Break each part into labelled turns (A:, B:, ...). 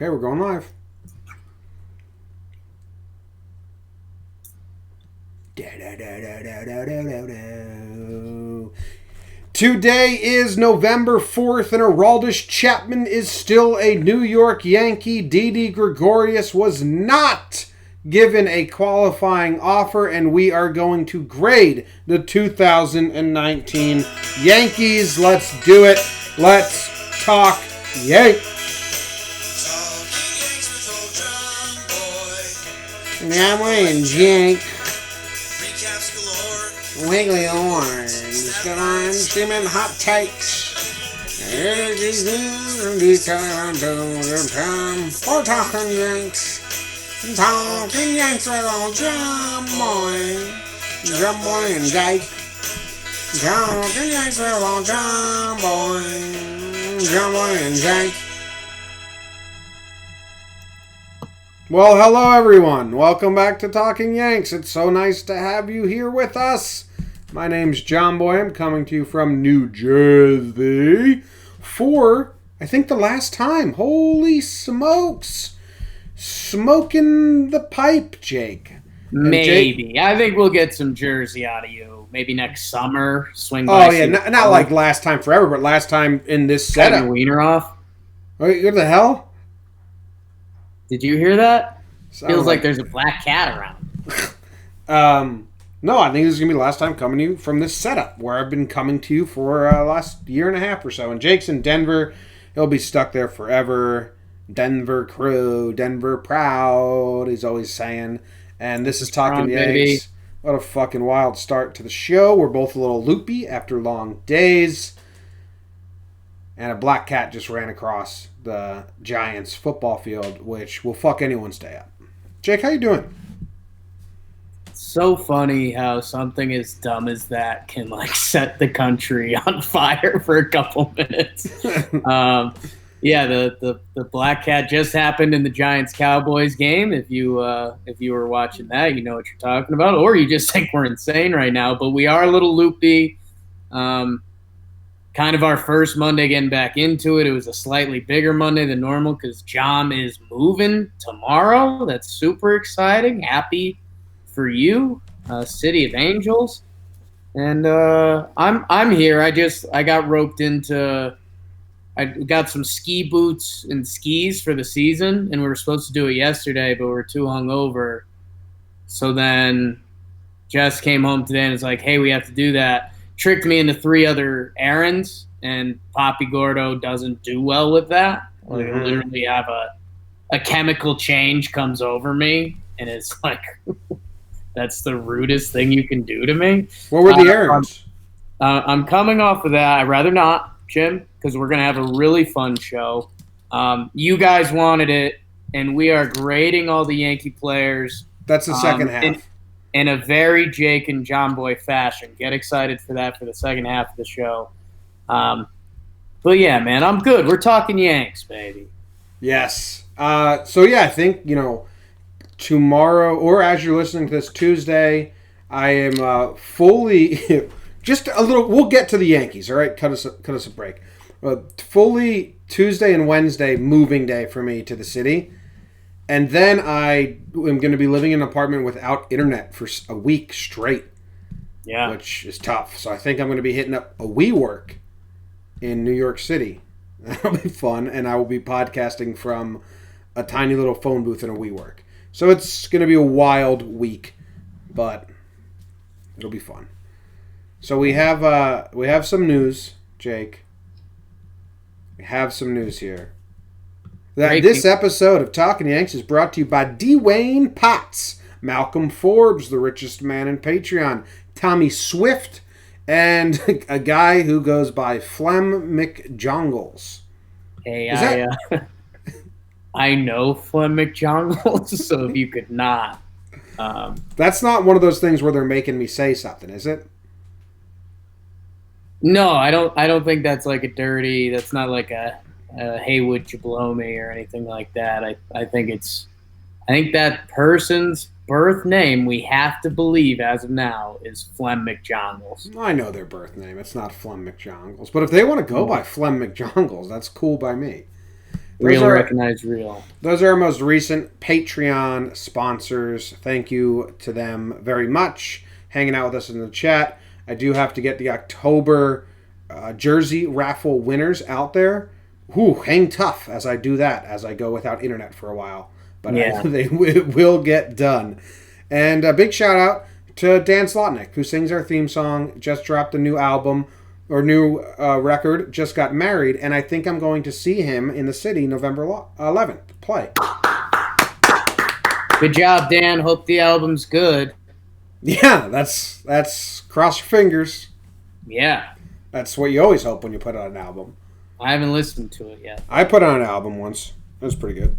A: Okay, we're going live. Today is November 4th, and Aroldis Chapman is still a New York Yankee. Didi Gregorius was not given a qualifying offer, and we are going to grade the 2019 Yankees. Let's do it. Let's talk Yankees. And Jake. Wiggly orange. Gone steaming hot takes. We're talking Yanks. Talking Yanks with old John Boy. John Boy and Jake. Talking Yanks with old John Boy. John Boy and Jake. Well, hello everyone. Welcome back to Talking Yanks. It's so nice to have you here with us. My name's John Boy. I'm coming to you from New Jersey for, I think, the last time. Holy smokes. Smoking the pipe, Jake.
B: Maybe. I think we'll get some Jersey out of you. Maybe next summer. Swing by.
A: Oh, yeah. Not like last time forever, but last time in this setup.
B: Cut your wiener off.
A: Wait, what the hell?
B: Did you hear that? Feels like there's a black cat around.
A: No, I think this is going to be the last time coming to you from this setup where I've been coming to you for last year and a half or so. And Jake's in Denver. He'll be stuck there forever. Denver crew, Denver proud, he's always saying. And this is Talking Yanks. What a fucking wild start to the show. We're both a little loopy after long days. And a black cat just ran across the Giants football field, which will fuck anyone's day up. Jake, how you doing?
B: So funny how something as dumb as that can set the country on fire for a couple minutes. Yeah, the black cat just happened in the Giants-Cowboys game. If you were watching that, you know what you're talking about, or you just think we're insane right now. But we are a little loopy. Kind of our first Monday getting back into it. It was a slightly bigger Monday than normal because Jom is moving tomorrow. That's super exciting. Happy for you, City of Angels. And I'm here. I got roped into. I got some ski boots and skis for the season, and we were supposed to do it yesterday, but we were too hungover. So then Jess came home today and was like, "Hey, we have to do that." Tricked me into 3 other errands, and Papi Gordo doesn't do well with that. Like, I literally have a chemical change comes over me, and it's like, that's the rudest thing you can do to me.
A: What were the errands?
B: I'm coming off of that. I'd rather not, Jim, because we're going to have a really fun show. You guys wanted it, and we are grading all the Yankee players.
A: That's the second half.
B: In a very Jake and John Boy fashion. Get excited for that for the second half of the show. But yeah, man, I'm good. We're talking Yanks, baby.
A: Yes. So yeah, I think, tomorrow, or as you're listening to this Tuesday, I am fully just a little. We'll get to the Yankees. All right, cut us a break. Fully Tuesday and Wednesday moving day for me to the city. And then I am going to be living in an apartment without internet for a week straight.
B: Yeah.
A: Which is tough. So I think I'm going to be hitting up a WeWork in New York City. That'll be fun. And I will be podcasting from a tiny little phone booth in a WeWork. So it's going to be a wild week. But it'll be fun. So we have some news, Jake. We have some news here. This episode of Talking Yanks is brought to you by Dwayne Potts, Malcolm Forbes, the richest man in Patreon, Tommy Swift, and a guy who goes by Flem McJongles.
B: Hey, I know Flem McJongles, so if you could not.
A: That's not one of those things where they're making me say something, is it?
B: No, I don't think that's like a dirty. That's not like a hey, would you blow me or anything like that. I think that person's birth name, we have to believe as of now, is Flem McJongles.
A: I know their birth name. It's not Flem McJongles. But if they want to go by Flem McJongles, that's cool by me.
B: Real recognize real.
A: Those are our most recent Patreon sponsors. Thank you to them very much. Hanging out with us in the chat. I do have to get the October jersey raffle winners out there. Hang tough as I do that, as I go without internet for a while. But they will get done. And a big shout out to Dan Slotnick, who sings our theme song, just dropped a new album, or new record, just got married, and I think I'm going to see him in the city November 11th. Play.
B: Good job, Dan. Hope the album's good.
A: Yeah, that's cross your fingers.
B: Yeah.
A: That's what you always hope when you put out an album.
B: I haven't listened to it yet.
A: I put on an album once. It was pretty good.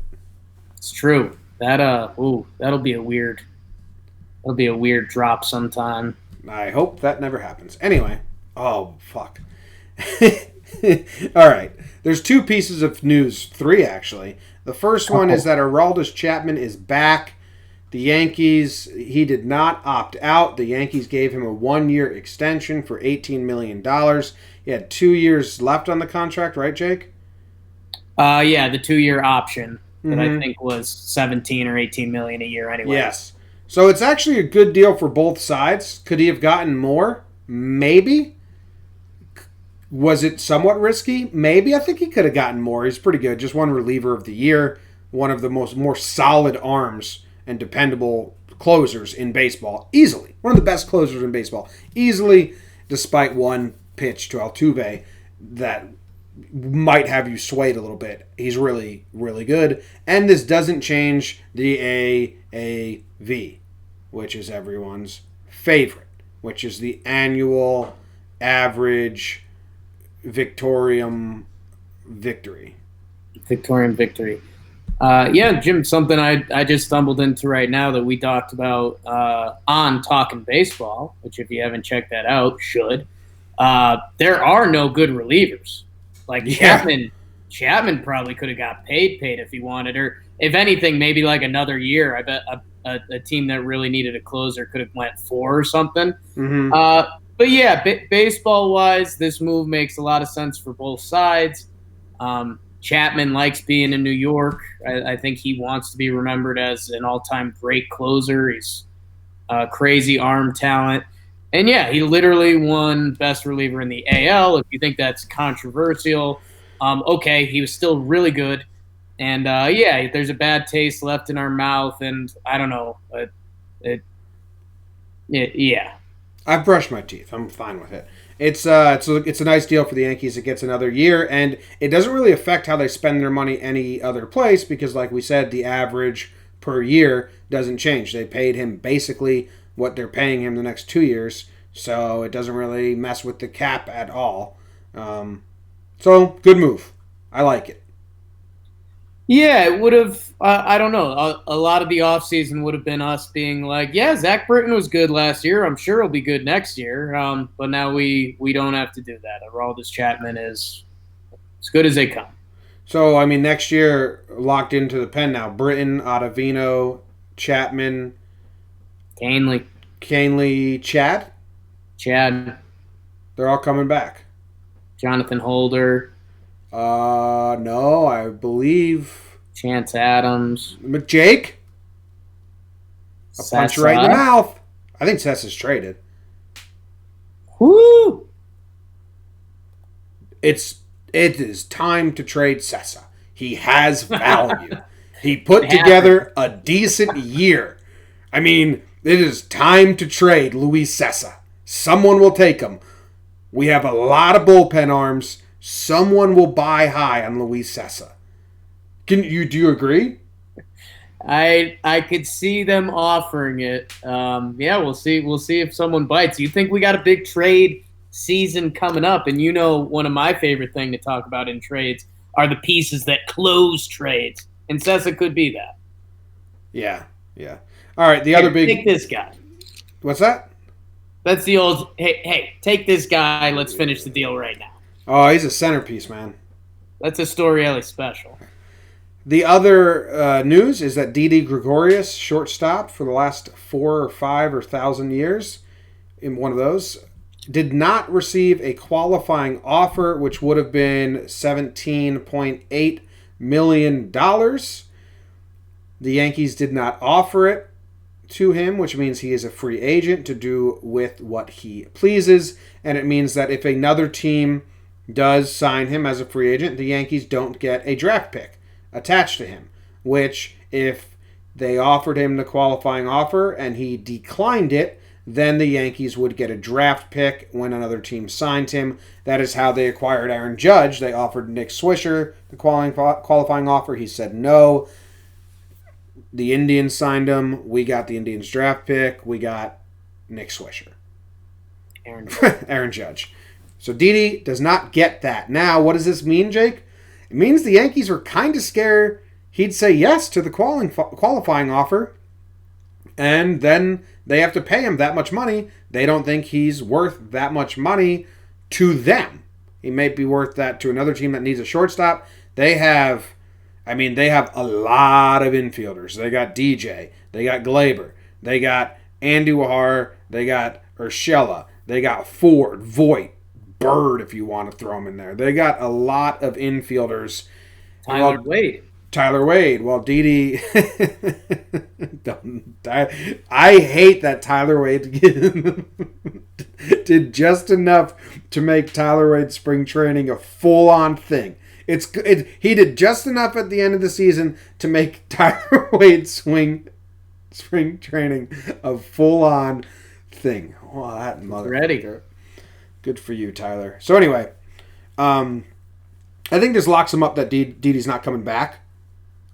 B: It's true. That'll be a weird drop sometime.
A: I hope that never happens. Anyway, oh fuck. All right. There's two pieces of news, three actually. The first one is that Aroldis Chapman is back. The Yankees, he did not opt out. The Yankees gave him a 1-year extension for $18 million. He had 2 years left on the contract, right, Jake?
B: Yeah, the 2-year option that I think was 17 or 18 million a year anyway.
A: Yes. So it's actually a good deal for both sides. Could he have gotten more? Maybe. Was it somewhat risky? Maybe. I think he could have gotten more. He's pretty good. Just one reliever of the year. One of the more solid arms and dependable closers in baseball. Easily. One of the best closers in baseball. Easily, despite one pitch to Altuve that might have you swayed a little bit. He's really, really good. And this doesn't change the AAV, which is everyone's favorite, which is the annual average Victorian victory. Yeah, Jim, something I just stumbled into right now that we talked about on Talking Baseball, which if you haven't checked that out, should. There are no good relievers. Like Chapman probably could have got paid if he wanted, or if anything, maybe like another year. I bet a team that really needed a closer could have went 4 or something. Mm-hmm.
B: But yeah, baseball-wise, this move makes a lot of sense for both sides. Chapman likes being in New York. I think he wants to be remembered as an all-time great closer. He's crazy arm talent. And yeah, he literally won best reliever in the AL. If you think that's controversial, okay, he was still really good. And yeah, there's a bad taste left in our mouth, and I don't know. Yeah.
A: I've brushed my teeth. I'm fine with it. It's a nice deal for the Yankees. It gets another year, and it doesn't really affect how they spend their money any other place because, like we said, the average per year doesn't change. They paid him basically what they're paying him the next 2 years, so it doesn't really mess with the cap at all. So, good move. I like it.
B: Yeah, it would have, I don't know, a lot of the offseason would have been us being like, yeah, Zach Britton was good last year. I'm sure he'll be good next year. But now we don't have to do that. Aroldis Chapman is as good as they come.
A: So, I mean, next year, locked into the pen now. Britton, Ottavino, Chapman. Canely, Chad. They're all coming back.
B: Jonathan Holder.
A: No, I believe
B: Chance Adams.
A: Jake. A punch right in the mouth. I think Sessa's traded.
B: Woo!
A: It is time to trade Sessa. He has value. He put together a decent year. I mean, it is time to trade Luis Sessa. Someone will take him. We have a lot of bullpen arms. Someone will buy high on Luis Sessa. Do you agree?
B: I could see them offering it. Yeah, we'll see. We'll see if someone bites. You think we got a big trade season coming up? And you know, one of my favorite things to talk about in trades are the pieces that close trades, and Sessa could be that.
A: Yeah. All right, the other big.
B: Take this guy.
A: What's that?
B: That's the old. Hey, take this guy. Let's finish the deal right now.
A: Oh, he's a centerpiece, man.
B: That's a Storielli special.
A: The other news is that Didi Gregorius, shortstop for the last 4 or 5 or 1,000 years, in one of those, did not receive a qualifying offer, which would have been $17.8 million. The Yankees did not offer it to him, which means he is a free agent to do with what he pleases. And it means that if another team does sign him as a free agent, the Yankees don't get a draft pick attached to him, which if they offered him the qualifying offer and he declined it, then the Yankees would get a draft pick when another team signed him. That is how they acquired Aaron Judge. They offered Nick Swisher the qualifying offer. He said no. The Indians signed him. We got the Indians draft pick. We got Nick Swisher. Aaron Judge. So Didi does not get that. Now, what does this mean, Jake? It means the Yankees were kind of scared he'd say yes to the qualifying offer, and then they have to pay him that much money. They don't think he's worth that much money to them. He may be worth that to another team that needs a shortstop. They have a lot of infielders. They got DJ. They got Glaber. They got Andy Wahar. They got Urshela. They got Ford, Voit, Bird, if you want to throw him in there. They got a lot of infielders.
B: Tyler Wade.
A: Well, Didi... I hate that Tyler Wade did just enough to make Tyler Wade's spring training a full-on thing. He did just enough at the end of the season to make Tyler Wade's spring training a full-on thing. Oh, that motherfucker. Good for you, Tyler. So anyway, I think this locks him up that Didi's not coming back.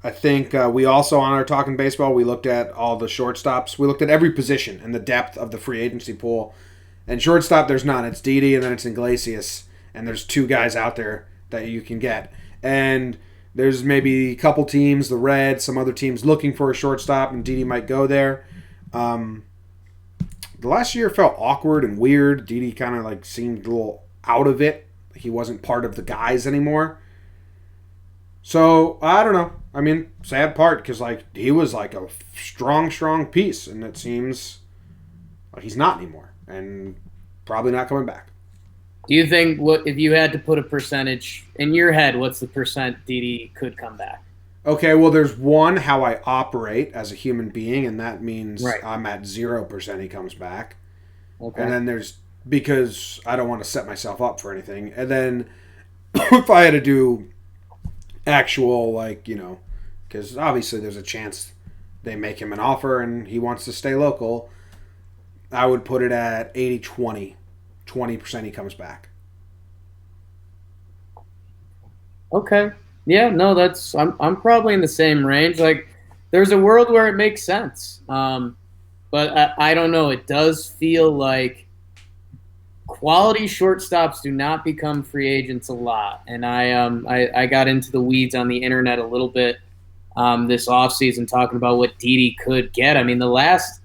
A: I think we also, on our Talking Baseball, we looked at all the shortstops. We looked at every position and the depth of the free agency pool. And shortstop, there's none. It's Didi and then it's Iglesias. And there's two guys out there that you can get. And there's maybe a couple teams, the Reds, some other teams looking for a shortstop, and Didi might go there. The last year felt awkward and weird. Didi kind of seemed a little out of it. He wasn't part of the guys anymore. So, I don't know. I mean, sad part, because he was a strong piece, and it seems like he's not anymore, and probably not coming back.
B: Do you think, if you had to put a percentage in your head, what's the percent Didi could come back?
A: Okay, well, there's one, how I operate as a human being, and that means
B: right.
A: I'm at 0% he comes back.
B: Okay.
A: And then there's, because I don't want to set myself up for anything. And then if I had to do actual, because obviously there's a chance they make him an offer and he wants to stay local, I would put it at 80-20. 20% he comes back.
B: Okay. Yeah, no, I'm probably in the same range. There's a world where it makes sense. But I don't know. It does feel like quality shortstops do not become free agents a lot. And I got into the weeds on the internet a little bit this offseason talking about what Didi could get. I mean, the last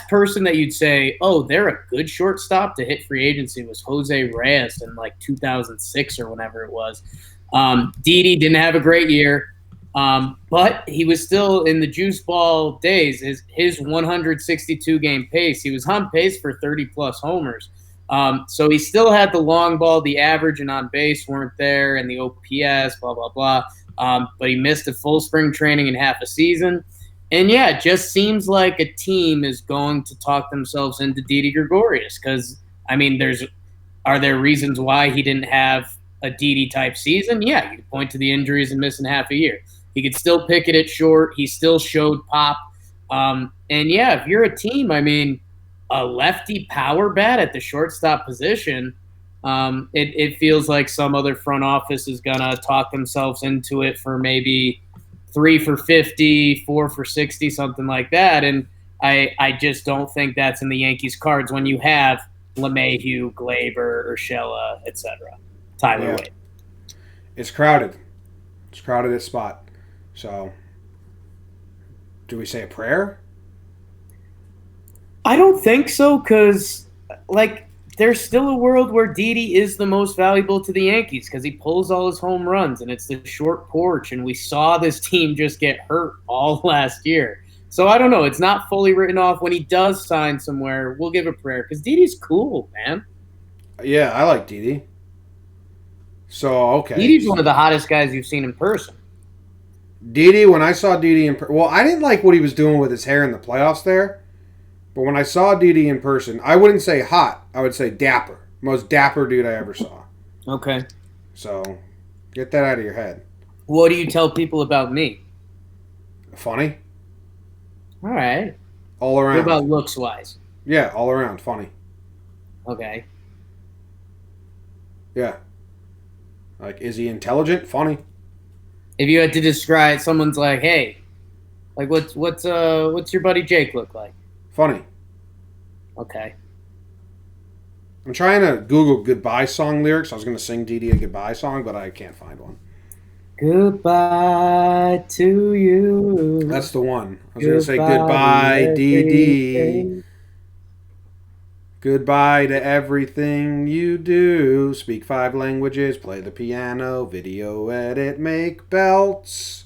B: person that you'd say, oh, they're a good shortstop to hit free agency was Jose Reyes in 2006 or whenever it was. Didi didn't have a great year, but he was still in the juice ball days. His 162 game pace, he was on pace for 30-plus homers. So he still had the long ball, the average and on base weren't there, and the OPS, blah, blah, blah. But he missed a full spring training and half a season. And, yeah, it just seems like a team is going to talk themselves into Didi Gregorius because, I mean, are there reasons why he didn't have a Didi-type season? Yeah, you could point to the injuries and missing half a year. He could still pick it at short. He still showed pop. And, yeah, if you're a team, I mean, a lefty power bat at the shortstop position, it feels like some other front office is going to talk themselves into it for maybe – 3 for 50, 4 for 60, something like that. And I just don't think that's in the Yankees' cards when you have LeMahieu, Glaber, Urshela, etc. Tyler Wade.
A: It's crowded. It's crowded at spot. So, do we say a prayer?
B: I don't think so because, there's still a world where Didi is the most valuable to the Yankees because he pulls all his home runs and it's the short porch, and we saw this team just get hurt all last year. So I don't know. It's not fully written off. When he does sign somewhere, we'll give a prayer because Didi's cool, man.
A: Yeah, I like Didi. So, okay.
B: Didi's one of the hottest guys you've seen in person.
A: Didi, when I saw Didi well, I didn't like what he was doing with his hair in the playoffs there. But when I saw Didi in person, I wouldn't say hot. I would say dapper. Most dapper dude I ever saw.
B: Okay.
A: So, get that out of your head.
B: What do you tell people about me?
A: Funny.
B: All right.
A: All around.
B: What about looks-wise?
A: Yeah, all around. Funny.
B: Okay.
A: Yeah. Like, is he intelligent? Funny.
B: If you had to describe, someone's like, "Hey, like, what's your buddy Jake look like?"
A: Funny.
B: Okay.
A: I'm trying to Google goodbye song lyrics. I was going to sing Didi a goodbye song, but I can't find one.
B: Goodbye to you.
A: That's the one. I was going to say goodbye, Didi. Goodbye to everything you do. Speak 5 languages, play the piano, video edit, make belts.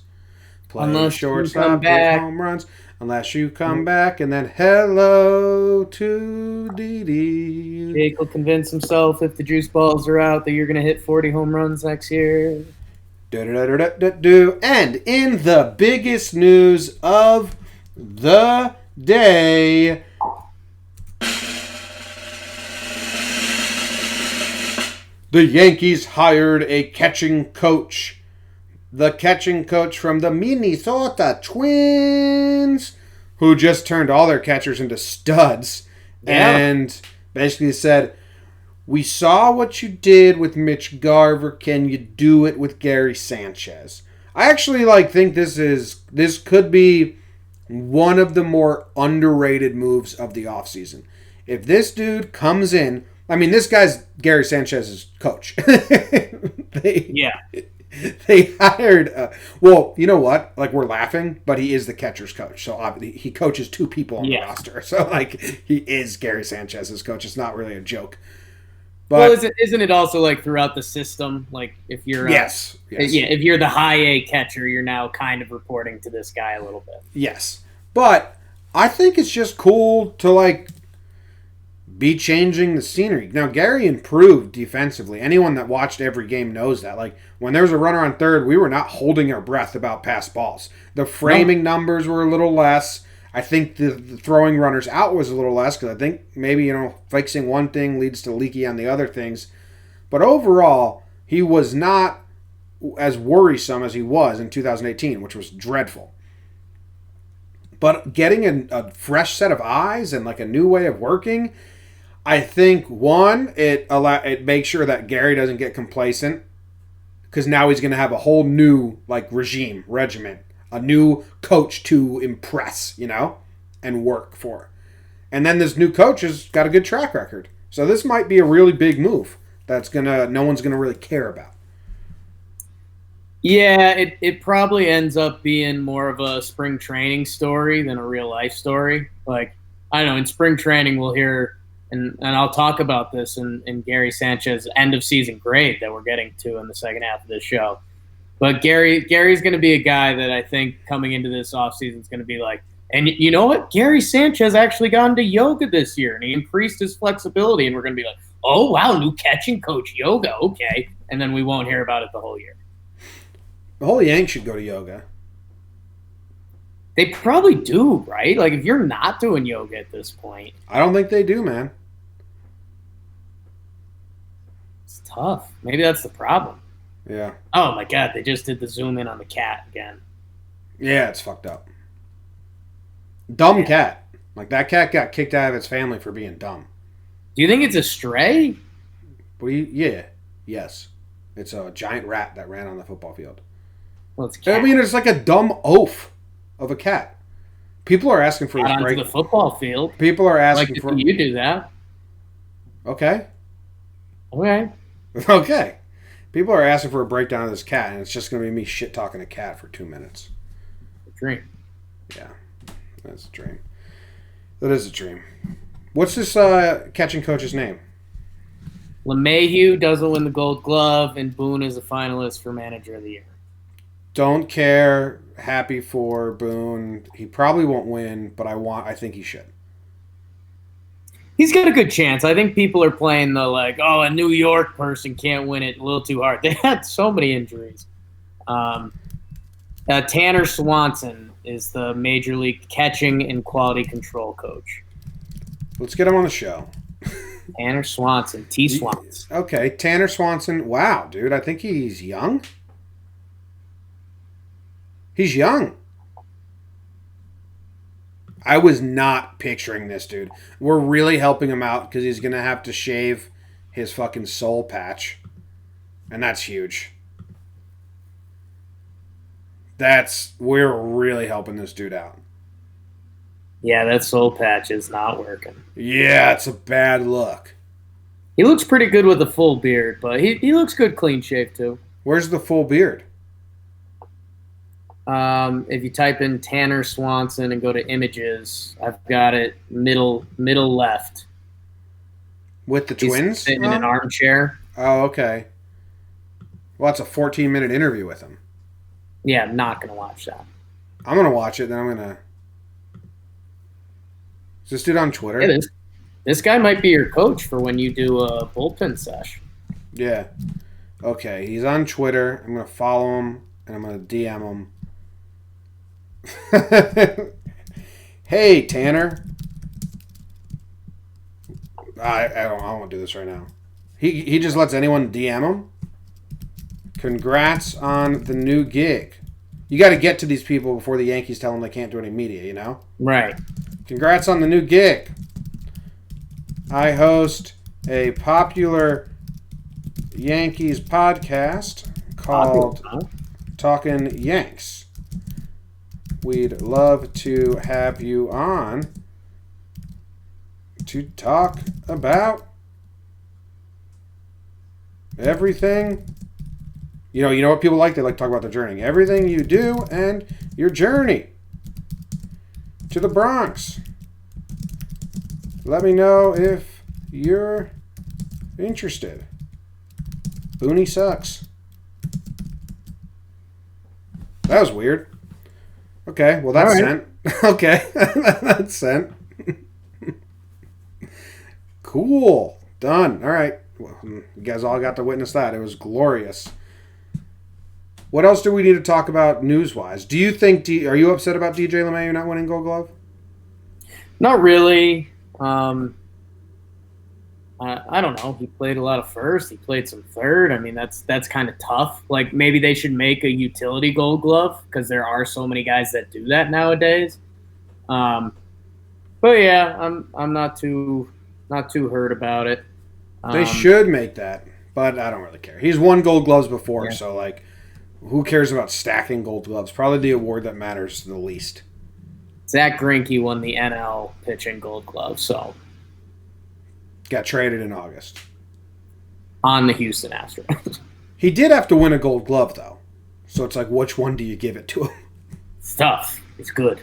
A: Play shortstop, hit home runs. Unless you come back, and then hello to Didi.
B: Jake will convince himself if the juice balls are out that you're going to hit 40 home runs next year.
A: And in the biggest news of the day, the Yankees hired a catching coach. The catching coach from the Minnesota Twins, who just turned all their catchers into studs. Yeah. And basically said, we saw what you did with Mitch Garver. Can you do it with Gary Sanchez? I actually think this could be one of the more underrated moves of the offseason. If this dude comes in, I mean, this guy's Gary Sanchez's coach. They hired, well, you know what? We're laughing, but he is the catcher's coach. So he coaches 2 people on the roster. So, he is Gary Sanchez's coach. It's not really a joke. But,
B: well, isn't it also throughout the system? If you're
A: yes.
B: If you're the high A catcher, you're now kind of reporting to this guy a little bit.
A: Yes, but I think it's just cool to be changing the scenery. Now Gary improved defensively. Anyone that watched every game knows that. When there was a runner on third, we were not holding our breath about pass balls. The framing numbers were a little less. I think the throwing runners out was a little less because I think maybe, fixing one thing leads to leaky on the other things. But overall, he was not as worrisome as he was in 2018, which was dreadful. But getting a fresh set of eyes and a new way of working, I think, one, it makes sure that Gary doesn't get complacent because now he's going to have a whole new regimen. A new coach to impress, and work for. And then this new coach has got a good track record. So this might be a really big move that's no one's gonna really care about.
B: Yeah, it probably ends up being more of a spring training story than a real life story. I don't know, in spring training we'll hear, and I'll talk about this in Gary Sanchez's end of season grade that we're getting to in the second half of this show. But Gary's going to be a guy that I think coming into this offseason is going to be and you know what? Gary Sanchez actually got into yoga this year, and he increased his flexibility, and we're going to be oh, wow, new catching coach, yoga, okay. And then we won't hear about it the whole year.
A: The whole Yanks should go to yoga.
B: They probably do, right? If you're not doing yoga at this point.
A: I don't think they do, man.
B: It's tough. Maybe that's the problem.
A: Yeah.
B: Oh, my God. They just did the zoom in on the cat again.
A: Yeah, it's fucked up. Dumb cat. That cat got kicked out of its family for being dumb.
B: Do you think it's a stray?
A: Yeah. Yes. It's a giant rat that ran on the football field.
B: Well, it's cat.
A: I mean, it's a dumb oaf of a cat. People are asking for his break.
B: Onto the football field.
A: People are asking for.
B: You do that.
A: Okay.
B: Okay.
A: Okay. People are asking for a breakdown of this cat, and it's just going to be me shit talking a cat for 2 minutes.
B: A dream.
A: Yeah, that's a dream. That is a dream. What's this catching coach's name?
B: LeMahieu doesn't win the Gold Glove, and Boone is a finalist for Manager of the Year.
A: Don't care. Happy for Boone. He probably won't win, but I think he should.
B: He's got a good chance. I think people are playing the a New York person can't win it a little too hard. They had so many injuries. Tanner Swanson is the Major League catching and quality control coach.
A: Let's get him on the show.
B: Tanner Swanson, T. Swanson.
A: Okay, Tanner Swanson. Wow, dude, I think he's young. He's young. I was not picturing this, dude. We're really helping him out because he's going to have to shave his fucking soul patch. And that's huge. We're really helping this dude out.
B: Yeah, that soul patch is not working.
A: Yeah, it's a bad look.
B: He looks pretty good with a full beard, but he looks good clean shaved too.
A: Where's the full beard?
B: If you type in Tanner Swanson and go to images, I've got it middle left.
A: With the
B: He's
A: twins?
B: sitting in an armchair.
A: Oh, okay. Well, that's a 14-minute interview with him.
B: Yeah, I'm not going to watch that.
A: I'm going to watch it, then I'm going to... Is this dude on Twitter?
B: Yeah, this guy might be your coach for when you do a bullpen sesh.
A: Yeah. Okay, he's on Twitter. I'm going to follow him, and I'm going to DM him. Hey, Tanner. I don't want to do this right now. He just lets anyone DM him. Congrats on the new gig. You got to get to these people before the Yankees tell them they can't do any media, you know?
B: Right.
A: Congrats on the new gig. I host a popular Yankees podcast called Talkin' Yanks. We'd love to have you on to talk about everything. You know what people like? They like to talk about their journey. Everything you do and your journey to the Bronx. Let me know if you're interested. Booney sucks. That was weird. Okay, well that's sent. Okay, that's sent. Cool. Done. All right. Well, you guys all got to witness that. It was glorious. What else do we need to talk about news-wise? Do you think... Are you upset about DJ LeMahieu not winning Gold Glove?
B: Not really. I don't know. He played a lot of first. He played some third. I mean, that's kind of tough. Like, maybe they should make a utility Gold Glove because there are so many guys that do that nowadays. But yeah, I'm not too hurt about it.
A: They should make that, but I don't really care. He's won Gold Gloves before, so like, who cares about stacking Gold Gloves? Probably the award that matters the least.
B: Zach Greinke won the NL pitching Gold Glove, so
A: got traded in August
B: on the Houston Astros.
A: He did have to win a Gold Glove though, so it's like, which one do you give it to him?
B: It's tough. It's good.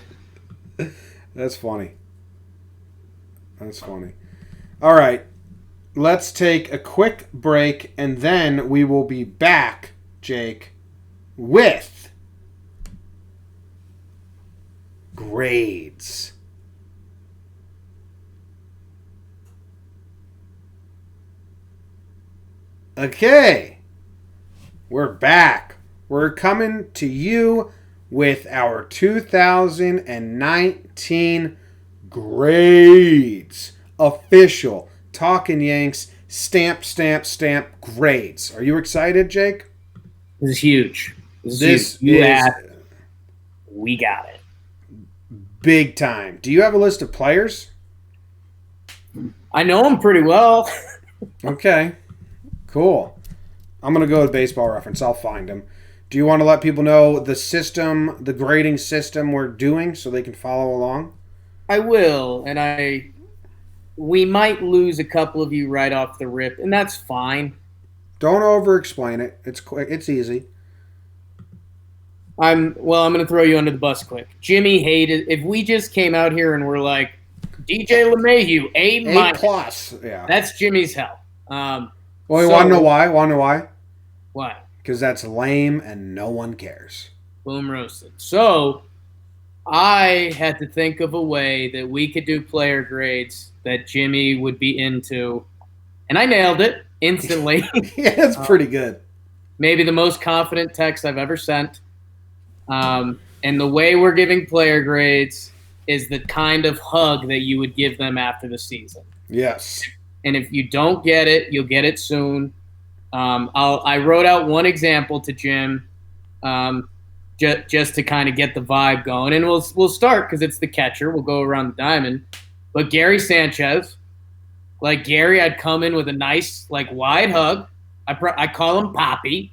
A: That's funny. That's funny. All right, let's take a quick break, and then we will be back, Jake, with grades. Okay, we're back. We're coming to you with our 2019 grades. Official Talkin' Yanks stamp grades. Are you excited, Jake?
B: This is huge. We got it.
A: Big time. Do you have a list of players?
B: I know them pretty well.
A: Okay. Cool. I'm going to go with Baseball Reference. I'll find them. Do you want to let people know the system, the grading system we're doing so they can follow along?
B: I will, and we might lose a couple of you right off the rip, and that's fine.
A: Don't over-explain it. It's quick. It's easy.
B: I'm going to throw you under the bus quick. Jimmy hated. If we just came out here and we're like, DJ LeMahieu, A+.
A: Yeah.
B: That's Jimmy's hell.
A: Well, you want to know why?
B: Why?
A: Because that's lame and no one cares.
B: Boom roasted. So, I had to think of a way that we could do player grades that Jimmy would be into, and I nailed it instantly.
A: Yeah, that's pretty good.
B: Maybe the most confident text I've ever sent. And the way we're giving player grades is the kind of hug that you would give them after the season.
A: Yes.
B: And if you don't get it, you'll get it soon. I wrote out one example to Jim, just to kind of get the vibe going, and we'll start because it's the catcher. We'll go around the diamond, but Gary Sanchez, like Gary, I'd come in with a nice like wide hug. I call him Poppy.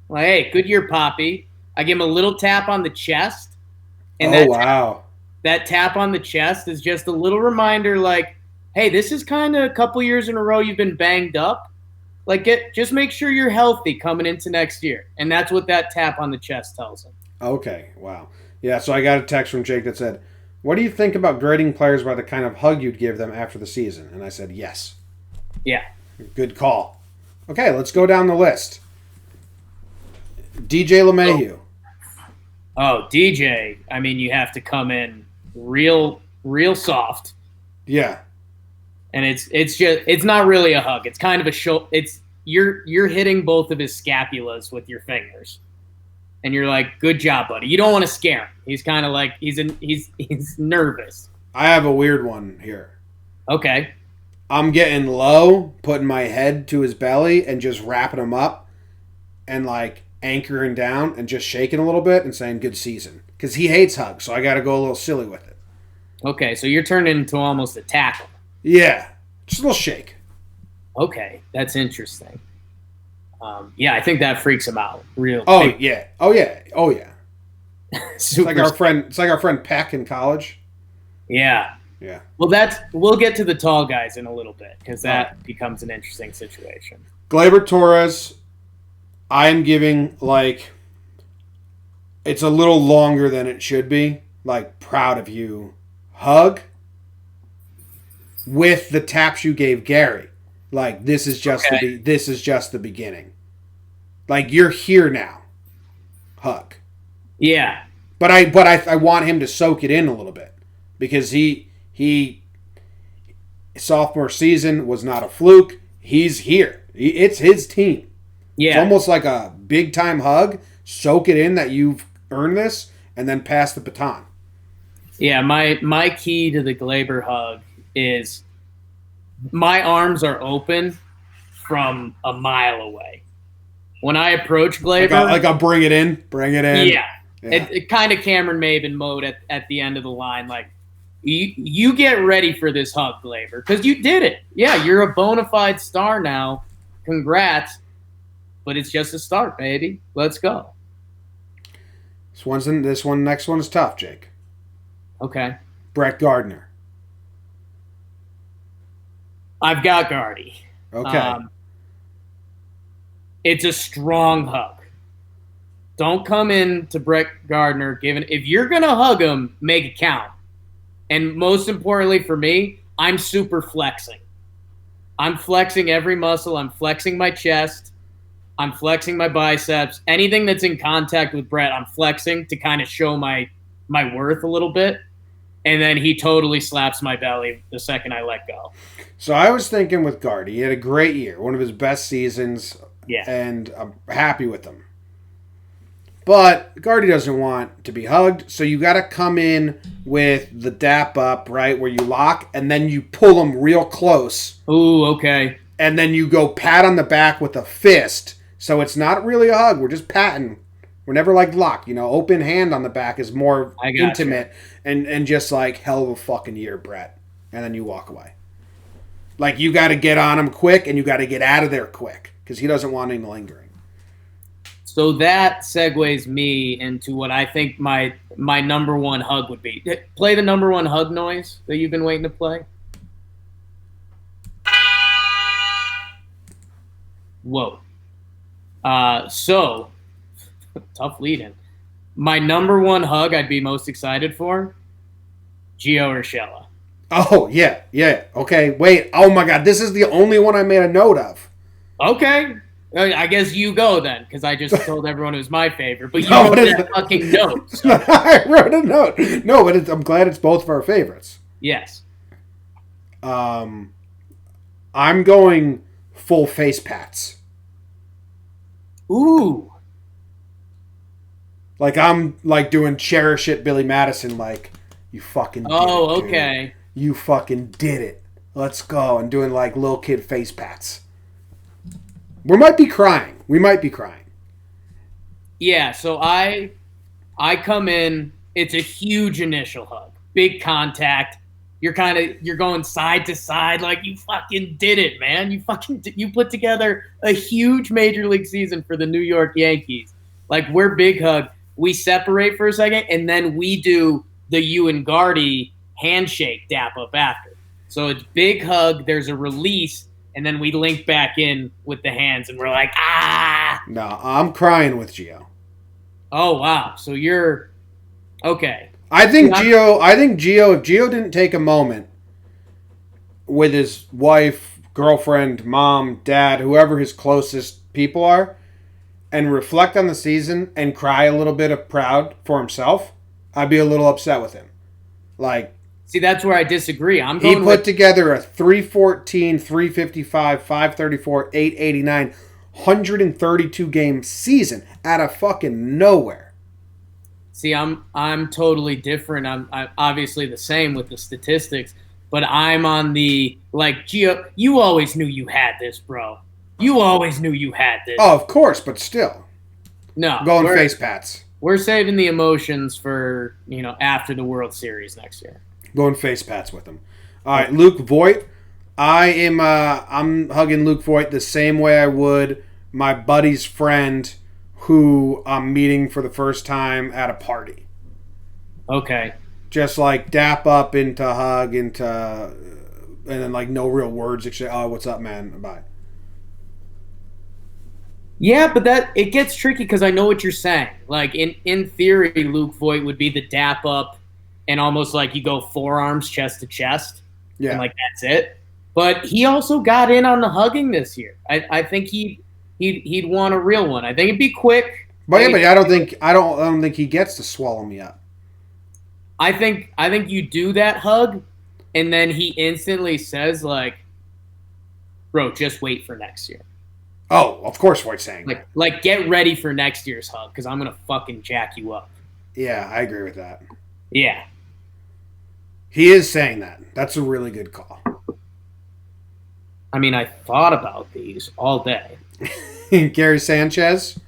B: Like, hey, good year, Poppy. I give him a little tap on the chest, and
A: wow.
B: That tap on the chest is just a little reminder, like, hey, this is kind of a couple years in a row you've been banged up. Like, just make sure you're healthy coming into next year. And that's what that tap on the chest tells him.
A: Okay, wow. Yeah, so I got a text from Jake that said, what do you think about grading players by the kind of hug you'd give them after the season? And I said, yes.
B: Yeah.
A: Good call. Okay, let's go down the list. DJ LeMahieu.
B: Oh, DJ. I mean, you have to come in real soft.
A: Yeah.
B: And it's not really a hug. It's kind of a show. It's you're hitting both of his scapulas with your fingers, and you're like, "Good job, buddy." You don't want to scare him. He's kind of like he's nervous.
A: I have a weird one here.
B: Okay.
A: I'm getting low, putting my head to his belly, and just wrapping him up, and like anchoring down, and just shaking a little bit, and saying "Good season," because he hates hugs, so I got to go a little silly with it.
B: Okay, so you're turning into almost a tackle.
A: Yeah, just a little shake.
B: Okay, that's interesting. Yeah, I think that freaks him out. Real.
A: Oh yeah. It's like our
B: Super.
A: friend Peck in college.
B: Yeah.
A: Yeah.
B: Well, we'll get to the tall guys in a little bit because that becomes an interesting situation.
A: Gleyber Torres, I am giving like it's a little longer than it should be. Like proud of you, hug. With the taps you gave Gary, like this is just the beginning. Like you're here now, hug.
B: Yeah,
A: but I want him to soak it in a little bit because he sophomore season was not a fluke. He's here. It's his team.
B: Yeah,
A: it's almost like a big time hug. Soak it in that you've earned this, and then pass the baton.
B: Yeah, my key to the Gleyber hug is my arms are open from a mile away. When I approach Gleyber,
A: like I'll bring it in.
B: Yeah. It kind of Cameron Maven mode at the end of the line. Like, you get ready for this hug, Gleyber, because you did it. Yeah, you're a bona fide star now. Congrats. But it's just a start, baby. Let's go.
A: Next one is tough, Jake.
B: Okay.
A: Brett Gardner.
B: I've got Gardy.
A: Okay.
B: It's a strong hug. Don't come in to Brett Gardner if you're gonna hug him, make it count. And most importantly for me, I'm super flexing. I'm flexing every muscle. I'm flexing my chest. I'm flexing my biceps. Anything that's in contact with Brett, I'm flexing to kind of show my worth a little bit. And then he totally slaps my belly the second I let go.
A: So I was thinking with Gardy, he had a great year, one of his best seasons,
B: yeah,
A: and I'm happy with him. But Gardy doesn't want to be hugged, so you got to come in with the dap up, right, where you lock, and then you pull him real close.
B: Ooh, okay.
A: And then you go pat on the back with a fist, so it's not really a hug. We're just patting. We're never like locked, open hand on the back is more intimate and just like hell of a fucking year, Brett. And then you walk away. Like you got to get on him quick and you got to get out of there quick because he doesn't want any lingering.
B: So that segues me into what I think my number one hug would be. Play the number one hug noise that you've been waiting to play. Whoa. So tough lead in. My number one hug I'd be most excited for, Gio Urshela.
A: Oh, yeah. Okay, wait. Oh, my God. This is the only one I made a note of.
B: Okay. I guess you go then, because I just told everyone it was my favorite. But you
A: No,
B: wrote
A: it is-
B: that fucking note. So.
A: I wrote a note. No, but I'm glad it's both of our favorites.
B: Yes.
A: I'm going full face pats.
B: Ooh.
A: Like I'm like doing cherish it Billy Madison like you fucking did it, dude.
B: Okay.
A: You fucking did it. Let's go. And doing like little kid face pats. We might be crying.
B: Yeah, so I come in, it's a huge initial hug. Big contact. You're going side to side like you fucking did it, man. You put together a huge major league season for the New York Yankees. Like we're big hug. We separate for a second and then we do the you and Gardy handshake dap up after. So it's big hug, there's a release, and then we link back in with the hands and we're like, ah.
A: No, I'm crying with Gio.
B: Oh wow. So you're okay.
A: I think Gio, if Gio didn't take a moment with his wife, girlfriend, mom, dad, whoever his closest people are, and reflect on the season and cry a little bit of proud for himself, I'd be a little upset with him. Like,
B: see, that's where I disagree.
A: He put together a 314, 355, 534, 889, 132 game season out of fucking nowhere.
B: See, I'm totally different. I'm obviously the same with the statistics, but I'm on the like Gio. You always knew you had this, bro. You always knew you had this.
A: Oh, of course, but still.
B: No,
A: going face pats.
B: We're saving the emotions for after the World Series next year.
A: Going face pats with him. All right, Luke Voigt. I'm hugging Luke Voigt the same way I would my buddy's friend who I'm meeting for the first time at a party.
B: Okay.
A: Just like dap up into hug into, and then like no real words. Oh, what's up, man? Bye.
B: Yeah, but it gets tricky because I know what you're saying. Like in theory, Luke Voigt would be the dap up, and almost like you go forearms chest to chest, and like that's it. But he also got in on the hugging this year. I think he'd want a real one. I think it'd be quick.
A: But I don't think he gets to swallow me up.
B: I think you do that hug, and then he instantly says like, "Bro, just wait for next year."
A: Oh, of course, Voigt's saying
B: like get ready for next year's hug because I'm gonna fucking jack you up.
A: Yeah, I agree with that.
B: Yeah,
A: he is saying that. That's a really good call.
B: I mean, I thought about these all day.
A: Gary Sanchez.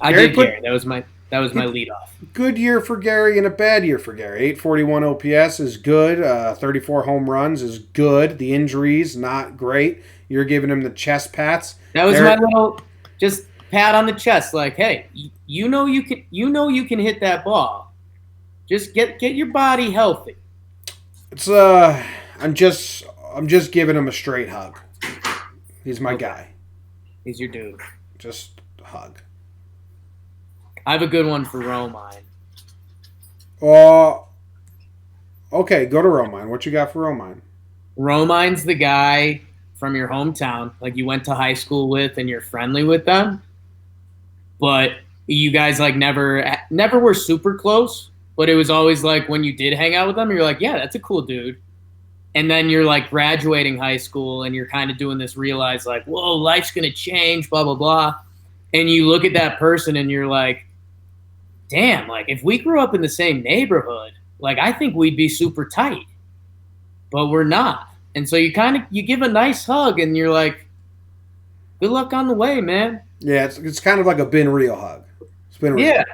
B: Gary. That was my lead off.
A: Good year for Gary and a bad year for Gary. 841 OPS is good. 34 home runs is good. The injuries not great. You're giving him the chest pats.
B: That was my little just pat on the chest. Like, hey, you know you can hit that ball. Just get your body healthy.
A: It's I'm just giving him a straight hug. He's my guy.
B: He's your dude.
A: Just hug.
B: I have a good one for Romine.
A: Okay, go to Romine. What you got for Romine?
B: Romine's the guy from your hometown, like you went to high school with and you're friendly with them. But you guys like never were super close, but it was always like when you did hang out with them, you're like, yeah, that's a cool dude. And then you're like graduating high school and you're kind of doing this realize like, whoa, life's going to change, blah, blah, blah. And you look at that person and you're like, damn, like if we grew up in the same neighborhood, like I think we'd be super tight, but we're not. And so you give a nice hug and you're like, good luck on the way, man.
A: Yeah, it's kind of like a been real hug. It's been real.
B: Yeah.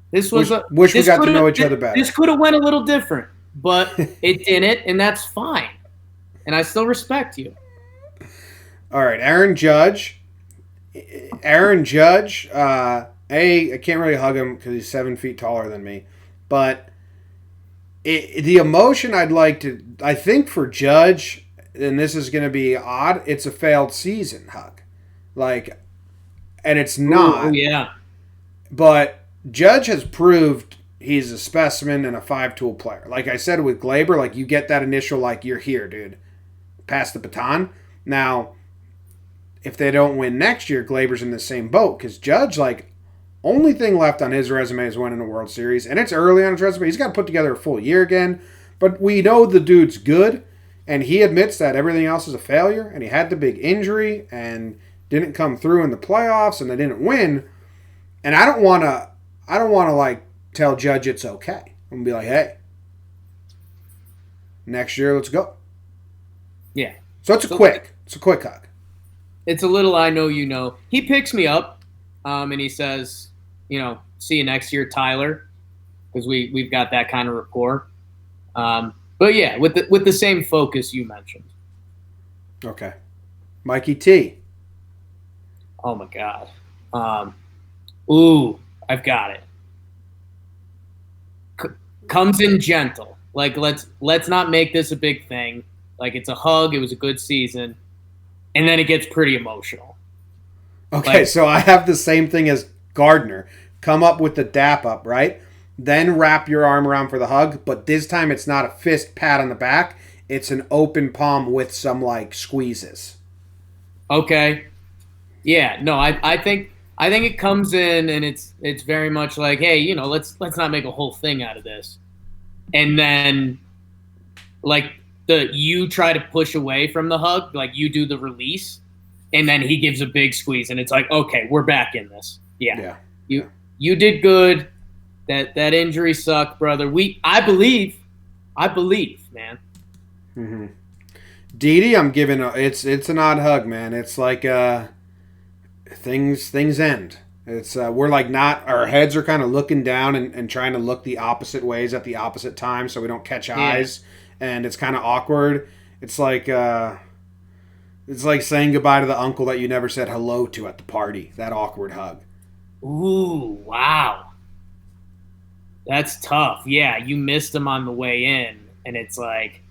B: This was
A: wish we got to know each other better.
B: This could have went a little different, but it didn't, and that's fine. And I still respect you.
A: All right, Aaron Judge. I can't really hug him because he's 7 feet taller than me, but the emotion I think for Judge, and this is going to be odd, it's a failed season hug. Like, and it's not.
B: Ooh, yeah.
A: But Judge has proved he's a specimen and a 5-tool player. Like I said with Glaber, like you get that initial, like, you're here, dude. Pass the baton. Now, if they don't win next year, Glaber's in the same boat because Judge, like, only thing left on his resume is winning a World Series, and it's early on his resume. He's got to put together a full year again, but we know the dude's good, and he admits that everything else is a failure, and he had the big injury and didn't come through in the playoffs, and they didn't win. And I don't want to like tell Judge it's okay. I'm gonna be like, hey, next year, let's go.
B: Yeah.
A: So it's a quick hug.
B: It's a little I know you know. He picks me up, and he says, see you next year, Tyler, because we've got that kind of rapport. But yeah, with the same focus you mentioned.
A: Okay, Mikey T.
B: Oh my God. I've got it. Comes in gentle. Like let's not make this a big thing. Like it's a hug. It was a good season, and then it gets pretty emotional.
A: Okay, so I have the same thing as Gardner. Come up with the dap up, right? Then wrap your arm around for the hug, but this time it's not a fist pat on the back. It's an open palm with some like squeezes.
B: Okay. Yeah. No, I think it comes in and it's very much like, hey, let's not make a whole thing out of this, and then like you try to push away from the hug, like you do the release, and then he gives a big squeeze, and it's like, okay, we're back in this. Yeah. You did good. That injury sucked, brother. I believe, man.
A: Mm-hmm. Didi, I'm giving it's an odd hug, man. It's like things end. It's we're like not our heads are kind of looking down and trying to look the opposite ways at the opposite time so we don't catch eyes, and it's kind of awkward. It's like saying goodbye to the uncle that you never said hello to at the party. That awkward hug.
B: Ooh, wow. That's tough. Yeah, you missed him on the way in, and it's like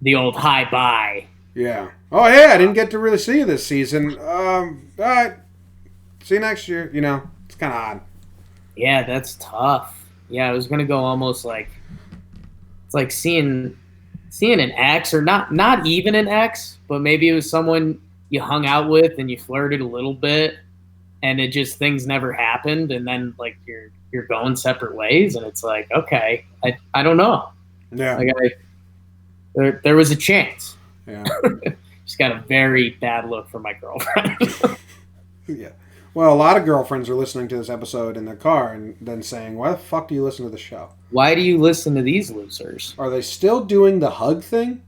B: the old hi bye.
A: Yeah. Oh yeah, I didn't get to really see you this season. All right. See you next year. It's kind of odd.
B: Yeah, that's tough. Yeah, I was gonna go almost like it's like seeing an ex, or not even an ex, but maybe it was someone you hung out with and you flirted a little bit, and it just things never happened, and then like you're going separate ways, and it's like, okay, I don't know.
A: Yeah.
B: Like there was a chance.
A: Yeah.
B: Just got a very bad look from my girlfriend.
A: Yeah. Well, a lot of girlfriends are listening to this episode in their car and then saying, why the fuck do you listen to the show?
B: Why do you listen to these losers?
A: Are they still doing the hug thing?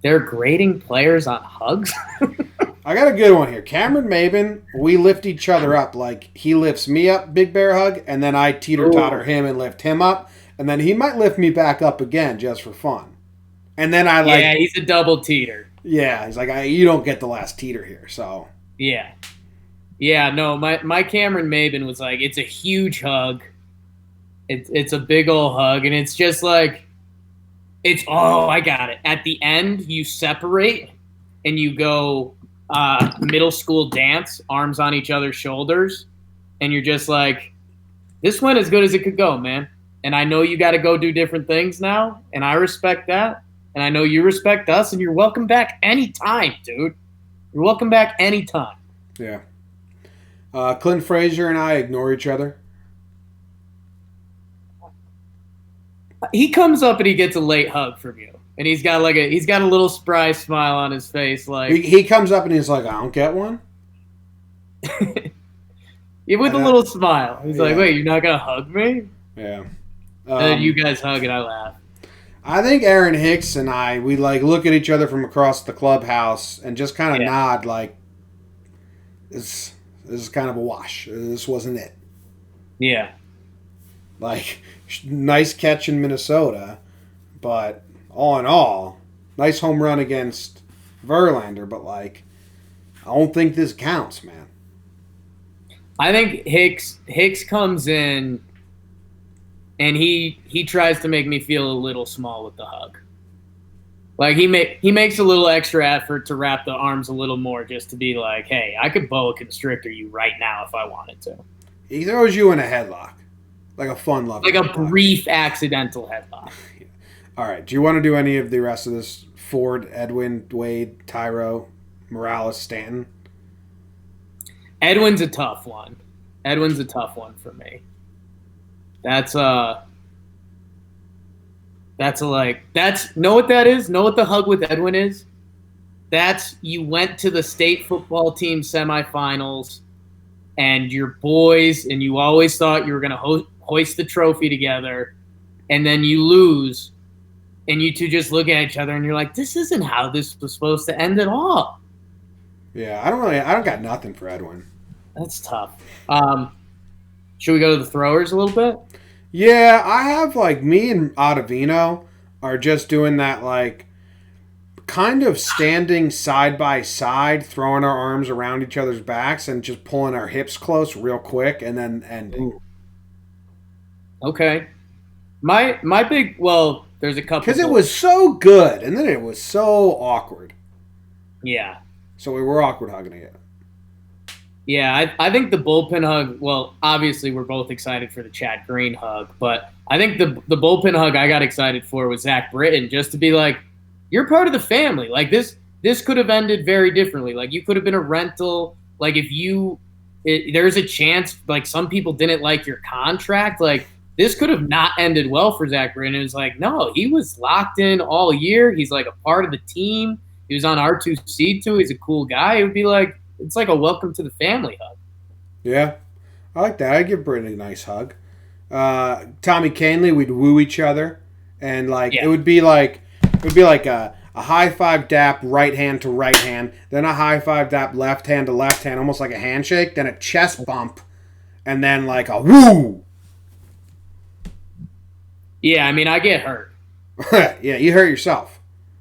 B: They're grading players on hugs?
A: I got a good one here. Cameron Maben, we lift each other up. Like, he lifts me up, big bear hug, and then I teeter-totter him and lift him up. And then he might lift me back up again just for fun. And then I like...
B: Yeah, he's a double teeter.
A: Yeah, he's like, you don't get the last teeter here, so...
B: Yeah. Yeah, no, my Cameron Maben was like, it's a huge hug. It's a big old hug, and it's just like... I got it. At the end, you separate, and you go... middle school dance, arms on each other's shoulders, and you're just like, this went as good as it could go, man. And I know you got to go do different things now, and I respect that, and I know you respect us, and you're welcome back anytime, dude. You're welcome back anytime.
A: Yeah. Clint Frazier and I ignore each other.
B: He comes up and he gets a late hug from you. And he's got a little spry smile on his face, like
A: he comes up and he's like, I don't get one.
B: Yeah, with a little smile. He's like, wait, you're not gonna hug me?
A: Yeah.
B: And then you guys hug and I laugh.
A: I think Aaron Hicks and we like look at each other from across the clubhouse and just kind of nod like this is kind of a wash. This wasn't it.
B: Yeah.
A: Like, nice catch in Minnesota, but all in all, nice home run against Verlander, but like, I don't think this counts, man.
B: I think Hicks comes in and he tries to make me feel a little small with the hug. Like he makes a little extra effort to wrap the arms a little more just to be like, hey, I could boa constrictor you right now if I wanted to.
A: He throws you in a headlock. Like a fun love.
B: Like a brief accidental headlock.
A: All right. Do you want to do any of the rest of this? Ford, Edwin, Wade, Tyro, Morales, Stanton.
B: Edwin's a tough one. Edwin's a tough one for me. That's know what that is? Know what the hug with Edwin is? That's you went to the state football team semifinals and your boys, and you always thought you were going to hoist the trophy together, and then you lose, and you two just look at each other and you're like, this isn't how this was supposed to end at all.
A: Yeah, I don't got nothing for Edwin.
B: That's tough. Should we go to the throwers a little bit?
A: Yeah, I have me and Ottavino are just doing that kind of standing side by side, throwing our arms around each other's backs and just pulling our hips close real quick and then ending.
B: Ooh. Okay. My big, there's a couple.
A: Because it was so good and then it was so awkward.
B: Yeah.
A: So we were awkward hugging it.
B: Yeah, I think the bullpen hug, obviously we're both excited for the Chad Green hug, but I think the bullpen hug I got excited for was Zach Britton, just to be like, you're part of the family. This could have ended very differently. You could have been a rental. There's a chance, some people didn't like your contract. This could have not ended well for Zach Britton. It was no, he was locked in all year. He's a part of the team. He was on R2C2. He's a cool guy. It would be it's like a welcome to the family hug.
A: Yeah, I like that. I give Britton a nice hug. Tommy Canley, we'd woo each other, and it would be like a high five dap right hand to right hand, then a high five dap left hand to left hand, almost like a handshake, then a chest bump, and then a woo.
B: Yeah, I mean, I get hurt.
A: Yeah, you hurt yourself.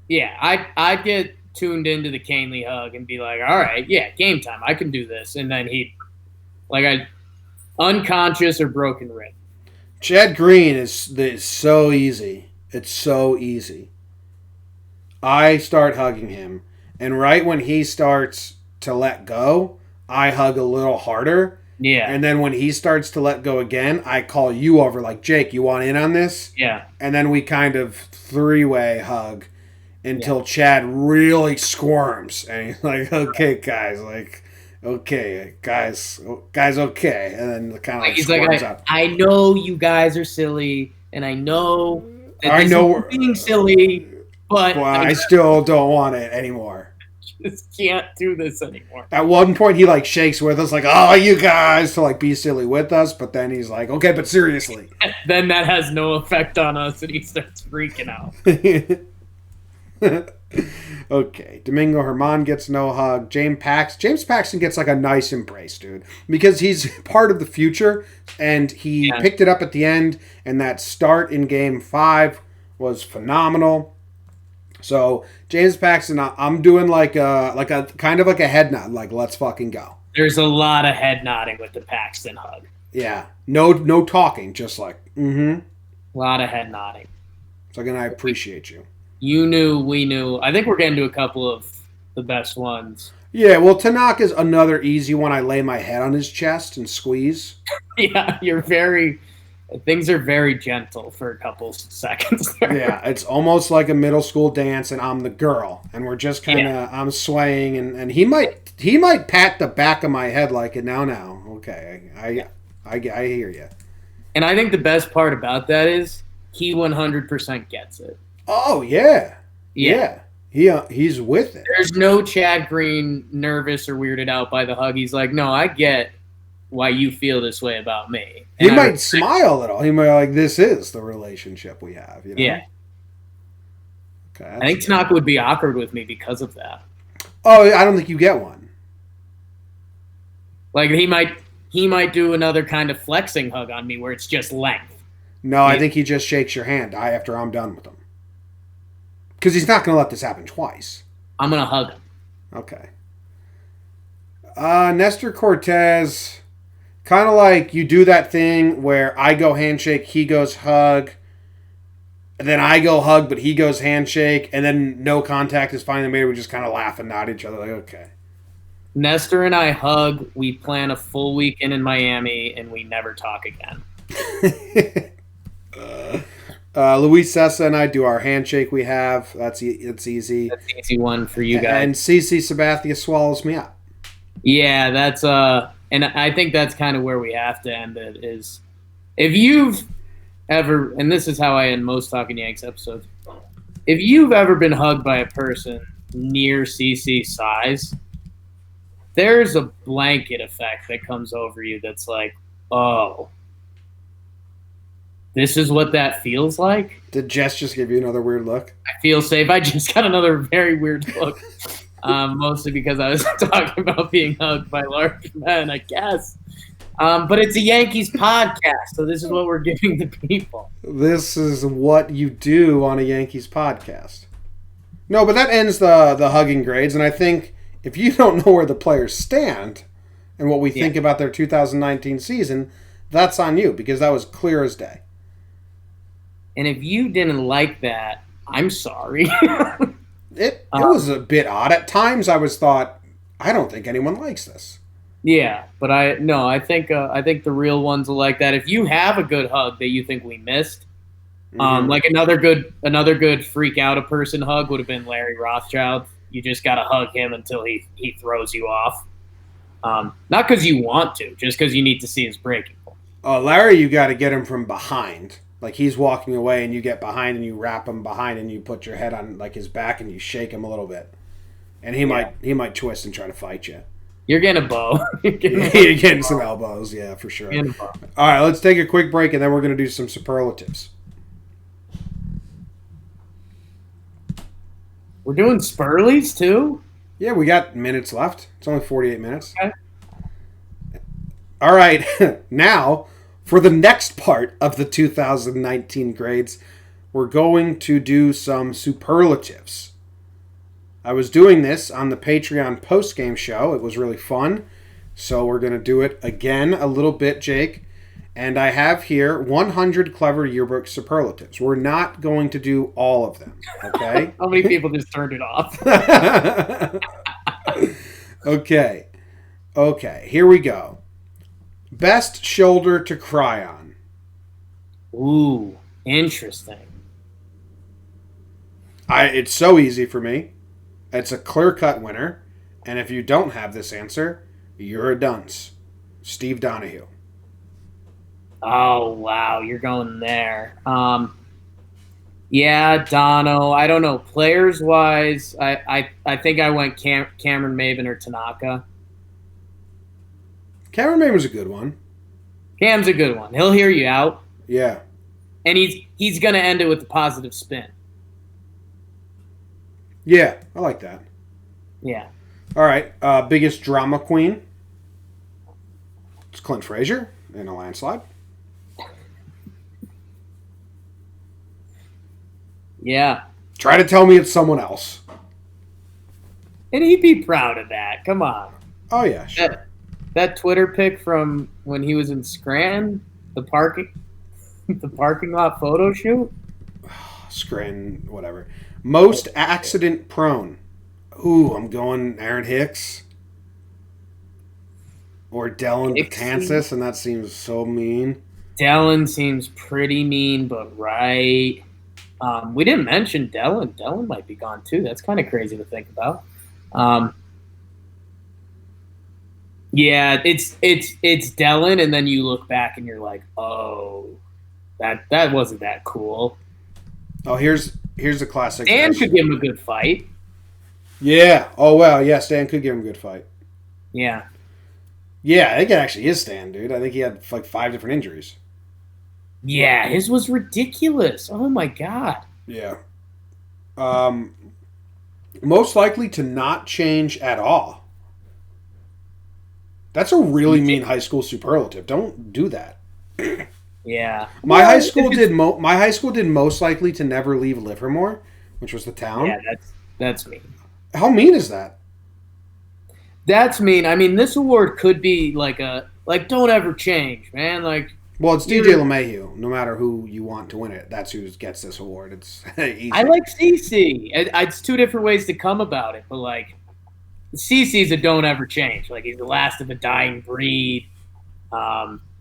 B: Yeah, I get tuned into the Canley hug and be like, all right, yeah, game time. I can do this. And then I unconscious or broken rib.
A: Chad Green is so easy. It's so easy. I start hugging him, and right when he starts to let go, I hug a little harder.
B: Yeah.
A: And then when he starts to let go again, I call you over Jake, you want in on this?
B: Yeah.
A: And then we kind of three-way hug until Chad really squirms. And he's like, okay, guys. Okay, guys, okay. And then kind of
B: he's
A: squirms out.
B: I know you guys are silly, and I know that we're being silly, but
A: I still don't want it anymore.
B: Just can't do this anymore.
A: At one point, he shakes with us, oh, you guys, to be silly with us. But then he's like, okay, but seriously.
B: Then that has no effect on us, and he starts freaking out.
A: Okay, Domingo Herman gets no hug. James Paxton gets a nice embrace, dude, because he's part of the future, and he picked it up at the end, and that start in Game 5 was phenomenal. So James Paxton, I'm doing a kind of a head nod, let's fucking go.
B: There's a lot of head nodding with the Paxton hug.
A: Yeah, no talking, just mm-hmm.
B: A lot of head nodding.
A: So again, I appreciate you.
B: You knew, we knew. I think we're getting to a couple of the best ones.
A: Yeah, well, Tanaka's another easy one. I lay my head on his chest and squeeze.
B: Yeah, things are very gentle for a couple seconds there.
A: Yeah, it's almost like a middle school dance, and I'm the girl, and we're just kind of, I'm swaying, and he might pat the back of my head now. Okay, I hear you.
B: And I think the best part about that is he 100% gets it.
A: Oh, yeah. He's with it.
B: There's no Chad Green nervous or weirded out by the hug. He's like, no, I get why you feel this way about me.
A: And he might smile a little. He might this is the relationship we have. You know?
B: Yeah.
A: Okay,
B: I think Tanaka would be awkward with me because of that.
A: Oh, I don't think you get one.
B: He might do another kind of flexing hug on me where it's just length.
A: No, I think he just shakes your hand after I'm done with him. Because he's not going to let this happen twice.
B: I'm going to hug him.
A: Okay. Nestor Cortez, kind of you do that thing where I go handshake, he goes hug, and then I go hug, but he goes handshake, and then no contact is finally made. We just kind of laugh and nod at each other okay.
B: Nestor and I hug, we plan a full weekend in Miami, and we never talk again.
A: Luis Sessa and I do our handshake we have. It's easy.
B: That's an easy one for you guys.
A: And CC Sabathia swallows me up.
B: Yeah, that's and I think that's kind of where we have to end it. Is if you've ever, and this is how I end most Talking Yanks episodes, if you've ever been hugged by a person near CC's size, there's a blanket effect that comes over you that's like, oh, this is what that feels like?
A: Did Jess just give you another weird look?
B: I feel safe. I just got another very weird look, mostly because I was talking about being hugged by large men, I guess. But it's a Yankees podcast, so this is what we're giving the people.
A: This is what you do on a Yankees podcast. No, but that ends the hugging grades, and I think if you don't know where the players stand and what we think about their 2019 season, that's on you, because that was clear as day.
B: And if you didn't like that, I'm sorry.
A: It was a bit odd. At times I thought, I don't think anyone likes this.
B: Yeah, but I think the real ones will like that. If you have a good hug that you think we missed, like another good freak out a person hug would have been Larry Rothschild. You just got to hug him until he throws you off. Not because you want to, just because you need to see his breaking point.
A: Larry, you got to get him from behind. Like he's walking away and you get behind and you wrap him behind and you put your head on like his back and you shake him a little bit. And he might twist and try to fight you.
B: You're getting a bow.
A: You're getting some elbows, yeah, for sure. All right, let's take a quick break and then we're going to do some superlatives.
B: We're doing Spurleys too?
A: Yeah, we got minutes left. It's only 48 minutes.
B: Okay.
A: All right, now for the next part of the 2019 grades, we're going to do some superlatives. I was doing this on the Patreon post-game show. It was really fun. So we're going to do it again a little bit, Jake. And I have here 100 clever yearbook superlatives. We're not going to do all of them, okay?
B: How many people just turned it off?
A: Okay, here we go. Best shoulder to cry on.
B: Ooh, interesting.
A: It's so easy for me. It's a clear-cut winner. And if you don't have this answer, you're a dunce. Steve Donahue.
B: Oh, wow, you're going there. Yeah, Dono. I don't know. Players-wise, I think I went Cameron Maybin or Tanaka.
A: Cameron Maybin's a good one.
B: Cam's a good one. He'll hear you out.
A: Yeah.
B: And he's going to end it with a positive spin.
A: Yeah, I like that.
B: Yeah.
A: All right, biggest drama queen. It's Clint Frazier in a landslide.
B: Yeah.
A: Try to tell me it's someone else.
B: And he'd be proud of that. Come on.
A: Oh, yeah, sure.
B: That Twitter pic from when he was in Scranton, the parking lot photo shoot.
A: Scranton, whatever. Most accident prone. Ooh, I'm going Aaron Hicks. Or Dellin Betances, and that seems so mean.
B: Dellin seems pretty mean, but right. We didn't mention Dellin. Dellin might be gone too. That's kind of crazy to think about. Yeah, it's Dellin, and then you look back and you're like, oh, that wasn't that cool.
A: Oh, here's a classic.
B: Stan could give him a good fight.
A: Yeah. Oh, well, yeah, Stan could give him a good fight.
B: Yeah.
A: Yeah, I think it actually is Stan, dude. I think he had like 5 different injuries.
B: Yeah, his was ridiculous. Oh, my God.
A: Yeah. Most likely to not change at all. That's a really mean high school superlative. Don't do that.
B: Yeah.
A: My high school did most likely to never leave Livermore, which was the town.
B: Yeah, that's mean.
A: How mean is that?
B: That's mean. I mean, this award could be like don't ever change, man. Like,
A: well, it's DJ LeMahieu. No matter who you want to win it, that's who gets this award. It's easy.
B: I like CC. It's two different ways to come about it, but like, CC's a don't ever change. Like, he's the last of a dying breed.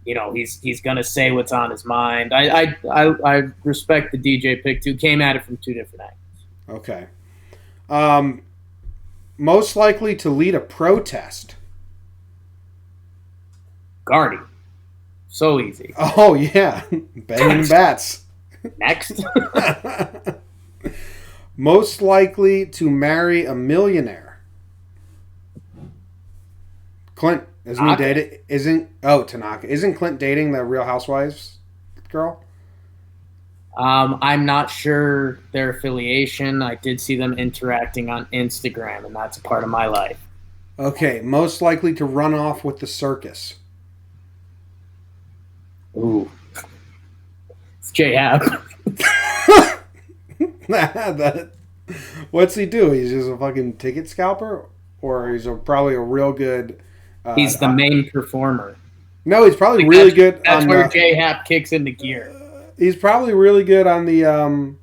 B: he's gonna say what's on his mind. I respect the DJ pick too. Came at it from two different angles.
A: Okay. Um, Most likely to lead a protest.
B: Gardy, so easy.
A: Oh yeah, Benjamin Bats.
B: Next,
A: Most likely to marry a millionaire. Clint isn't he dating? Tanaka isn't Clint dating the Real Housewives girl?
B: I'm not sure their affiliation. I did see them interacting on Instagram, and that's a part of my life.
A: Okay, most likely to run off with the circus.
B: Ooh, it's J-Hab.
A: What's he do? He's just a fucking ticket scalper, or he's probably a real good.
B: He's the main performer.
A: No, he's probably really good.
B: That's where J-Hap kicks into gear.
A: He's probably really good on the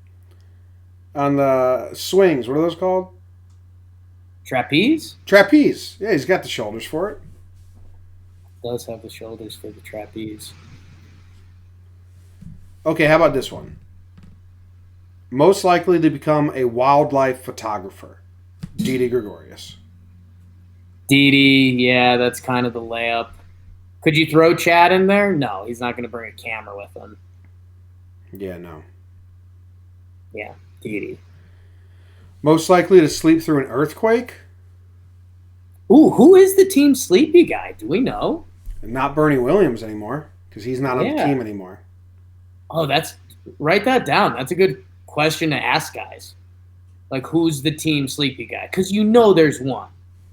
A: swings. What are those called?
B: Trapeze?
A: Trapeze. Yeah, he's got the shoulders for it.
B: Does have the shoulders for the trapeze.
A: Okay, how about this one? Most likely to become a wildlife photographer. Didi Gregorius.
B: Didi, yeah, that's kind of the layup. Could you throw Chad in there? No, he's not going to bring a camera with him.
A: Yeah, no.
B: Yeah, Didi.
A: Most likely to sleep through an earthquake?
B: Ooh, who is the team sleepy guy? Do we know?
A: Not Bernie Williams anymore, because he's not on the team anymore.
B: Oh, write that down. That's a good question to ask guys. Like, who's the team sleepy guy? Because there's one.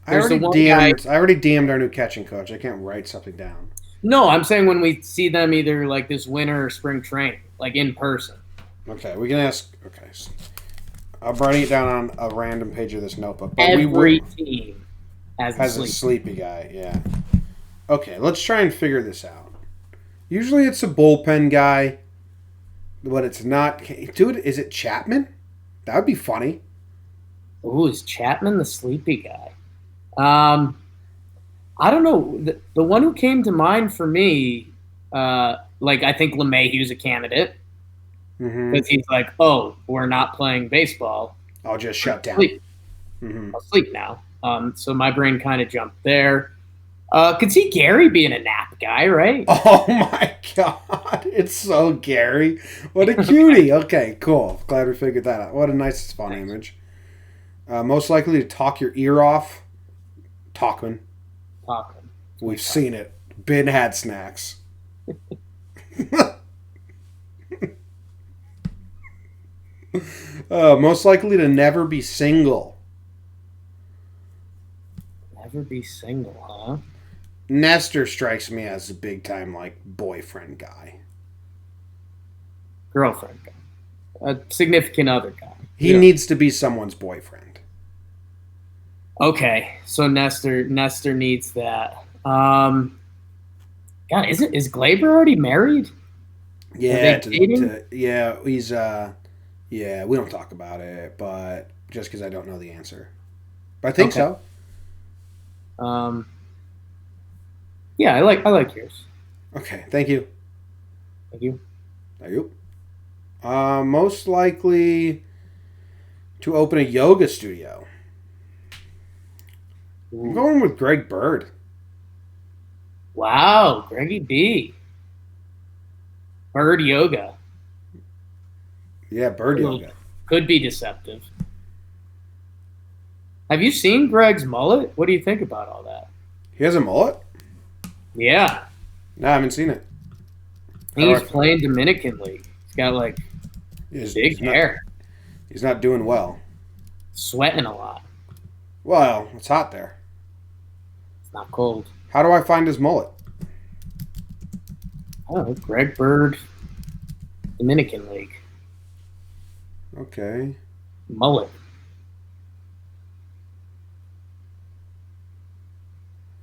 A: I already DM'd our new catching coach. I can't write something down.
B: No, I'm saying when we see them either like this winter or spring training, like in person.
A: Okay, we can ask. Okay, I'm writing it down on a random page of this notebook. But
B: every team has
A: a sleepy guy. Yeah. Okay, let's try and figure this out. Usually it's a bullpen guy, but it's not. Dude, is it Chapman? That would be funny.
B: Ooh, is Chapman the sleepy guy? I don't know. The one who came to mind for me, I think LeMahieu's a candidate. Because he's like, oh, we're not playing baseball.
A: I'll just shut down.
B: I'll sleep now. So my brain kind of jumped there. Could see Gary being a nap guy, right?
A: Oh my God. It's so Gary. What a cutie. Okay, cool. Glad we figured that out. What a nice, fun image. Most likely to talk your ear off. Talkman. We've seen it. Ben had snacks. Most likely to never be single.
B: Never be single, huh?
A: Nestor strikes me as a big time boyfriend guy.
B: Girlfriend guy. A significant other guy.
A: He needs to be someone's boyfriend.
B: Okay, so Nestor needs that. God, is Glaber already married?
A: Yeah, he's we don't talk about it, but just because I don't know the answer. But I think so.
B: Yeah, I like yours.
A: Okay, thank you.
B: Thank you.
A: Most likely to open a yoga studio. Ooh. I'm going with Greg Bird.
B: Wow, Greggy B. Bird yoga.
A: Yeah, bird yoga.
B: Could be deceptive. Have you seen Greg's mullet? What do you think about all that?
A: He has a mullet?
B: Yeah.
A: No, I haven't seen it.
B: He's playing Dominican League. He's got big hair.
A: He's not doing well.
B: Sweating a lot.
A: Well, it's hot there.
B: It's not cold.
A: How do I find his mullet?
B: Oh, Greg Bird, Dominican League.
A: Okay.
B: Mullet.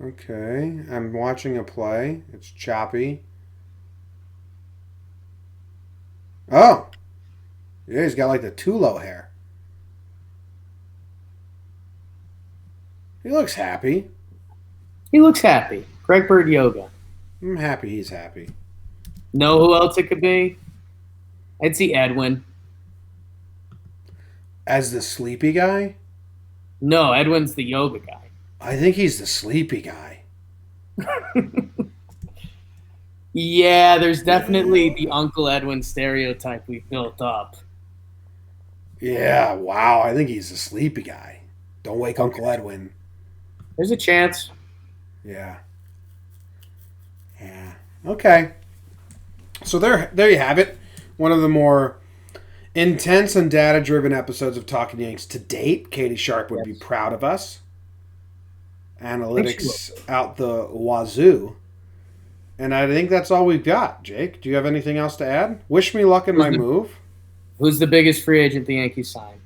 A: Okay. I'm watching a play. It's choppy. Oh. Yeah, he's got the Tulo hair. He looks happy.
B: Greg Bird yoga.
A: I'm happy he's happy.
B: Know who else it could be? I'd see Edwin.
A: As the sleepy guy?
B: No, Edwin's the yoga guy.
A: I think he's the sleepy guy.
B: Yeah, there's definitely the Uncle Edwin stereotype we've built up.
A: Yeah, wow. I think he's the sleepy guy. Don't wake Uncle Edwin.
B: There's a chance.
A: Yeah. Yeah. Okay. So there you have it. One of the more intense and data-driven episodes of Talking Yanks to date. Katie Sharp would be proud of us. Analytics out the wazoo. And I think that's all we've got. Jake, do you have anything else to add? Wish me luck in my move.
B: Who's the biggest free agent the Yankees signed?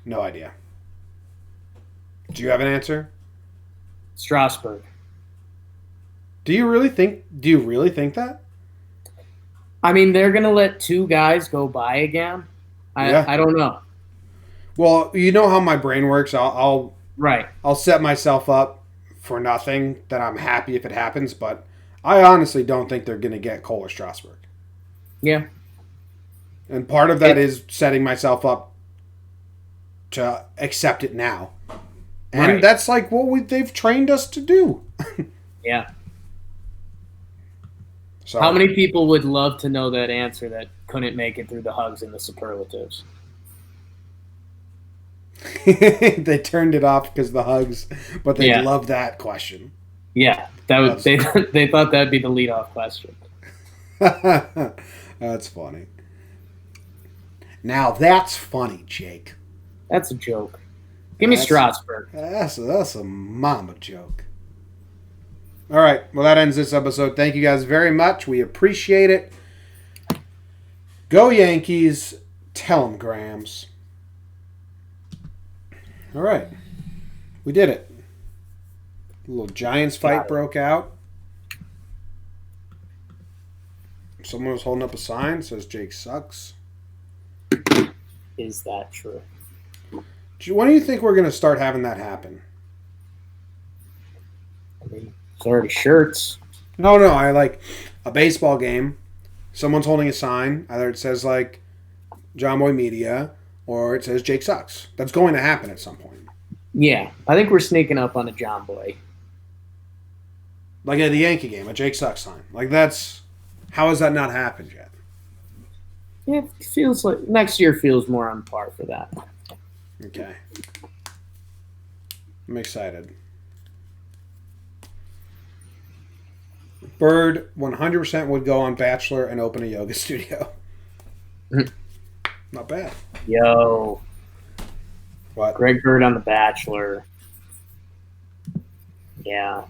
A: No idea. Do you have an answer?
B: Strasburg.
A: Do you really think that?
B: I mean, they're going to let two guys go by again. I don't know.
A: Well, you know how my brain works. I'll set myself up for nothing. That I'm happy if it happens, but I honestly don't think they're going to get Cole or Strasburg.
B: Yeah.
A: And part of that is setting myself up to accept it now. And that's like what they've trained us to do.
B: Yeah.
A: So,
B: how many people would love to know that answer that couldn't make it through the hugs and the superlatives?
A: They turned it off because of the hugs, but they love that question.
B: Yeah, they thought that'd be the leadoff question.
A: That's funny. Now that's funny, Jake.
B: That's a joke. Give me Strasburg.
A: That's a mama joke. All right. Well, that ends this episode. Thank you guys very much. We appreciate it. Go Yankees. Tell 'em, Grams. All right. We did it. A little Giants fight broke out. Someone was holding up a sign that says Jake sucks.
B: Is that true?
A: When do you think we're going to start having that happen?
B: I mean, it's already shirts.
A: No, I like a baseball game. Someone's holding a sign. Either it says like John Boy Media or it says Jake sucks. That's going to happen at some point.
B: Yeah, I think we're sneaking up on a John Boy.
A: Like at the Yankee game, a Jake sucks sign. Like that's how has that not happened yet?
B: Yeah, it feels like next year feels more on par for that.
A: Okay. I'm excited. Bird 100% would go on Bachelor and open a yoga studio. Not bad.
B: Yo.
A: What?
B: Greg Bird on The Bachelor. Yeah.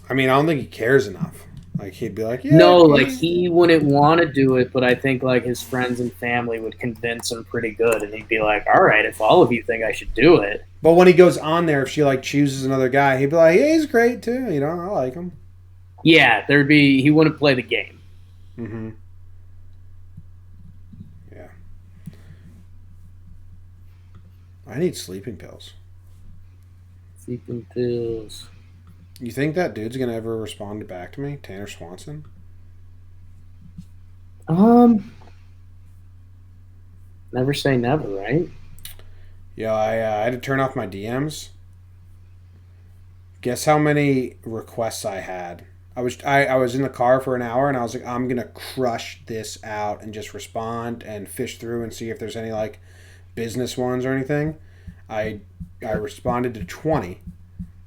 A: I mean, I don't think he cares enough. Like, he'd be like, yeah.
B: No, like, he wouldn't want to do it, but I think, like, his friends and family would convince him pretty good, and he'd be like, all right, if all of you think I should do it.
A: But when he goes on there, if she, like, chooses another guy, he'd be like, yeah, he's great, too. You know, I like him.
B: Yeah, he wouldn't play the game.
A: Mm-hmm. Yeah. I need sleeping pills.
B: Sleeping pills.
A: You think that dude's gonna ever respond back to me, Tanner Swanson?
B: Never say never, right?
A: Yeah, I had to turn off my DMs. Guess how many requests I had? I was in the car for an hour and I was like, I'm gonna crush this out and just respond and fish through and see if there's any like business ones or anything. I responded to 20.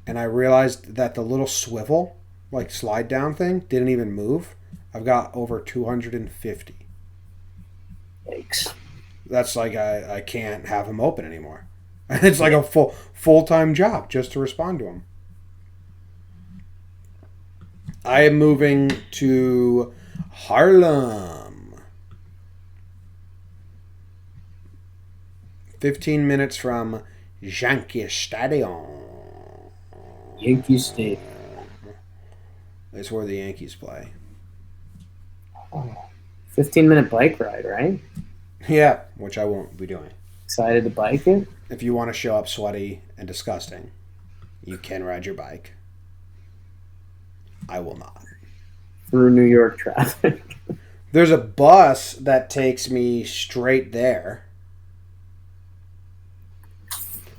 A: And I realized that the little swivel, like slide down thing, didn't even move. I've got over 250.
B: Yikes.
A: That's like I can't have them open anymore. It's like a full-time job just to respond to them. I am moving to Harlem. 15 minutes from Yankee Stadium.
B: Yankee Stadium.
A: It's where the Yankees play.
B: 15-minute bike ride, right?
A: Yeah, which I won't be doing.
B: Excited to bike it?
A: if you want to show up sweaty and disgusting, you can ride your bike. I will not.
B: Through New York traffic.
A: There's a bus that takes me straight there.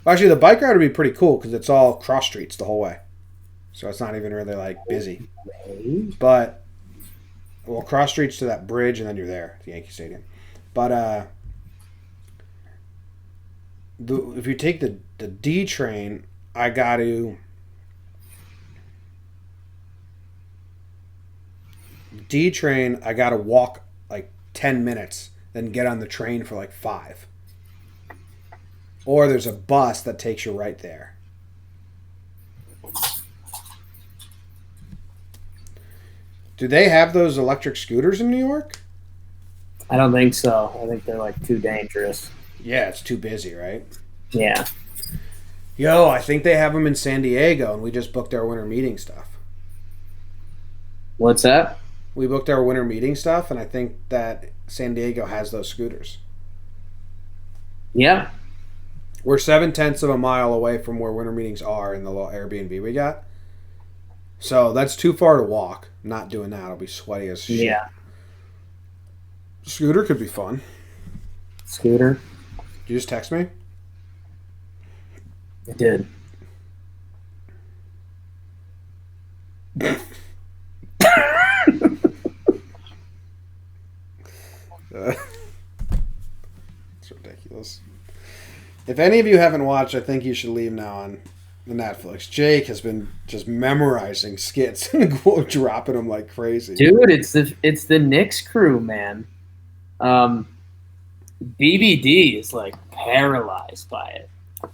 A: Actually, the bike ride would be pretty cool because it's all cross streets the whole way. So it's not even really like busy. But, well, cross streets to that bridge and then you're there at the Yankee Stadium. But if you take the D train, I got to... D train, I got to walk like 10 minutes, then get on the train for like 5. Or there's a bus that takes you right there. Do they have those electric scooters in New York?
B: I don't think so. I think they're like too dangerous.
A: Yeah, it's too busy, right?
B: Yeah.
A: Yo, I think they have them in San Diego, and we just booked our winter meeting stuff.
B: What's that?
A: We booked our winter meeting stuff, and I think that San Diego has those scooters.
B: Yeah.
A: We're 7/10 of a mile away from where winter meetings are in the little Airbnb we got. So that's too far to walk. I'm not doing that. I'll be sweaty as shit.
B: Yeah.
A: Scooter could be fun.
B: Scooter?
A: Did you just text me?
B: I did.
A: It's ridiculous. If any of you haven't watched, I think you should leave now on the Netflix. Jake has been just memorizing skits and dropping them like crazy.
B: Dude, it's the Knicks crew, man. BBD is like paralyzed by it.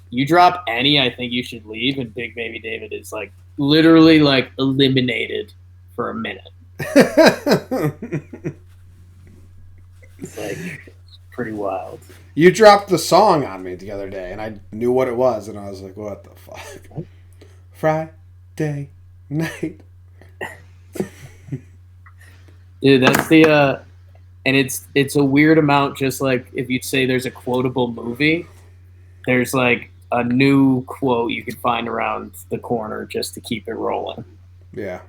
B: You drop any, I think you should leave, and Big Baby David is like literally like eliminated for a minute. It's like it's pretty wild.
A: You dropped the song on me the other day, and I knew what it was, and I was like, "What the fuck?" Friday night.
B: Dude, that's the and it's a weird amount. Just like if you'd say there's a quotable movie, there's like a new quote you can find around the corner just to keep it rolling.
A: Yeah.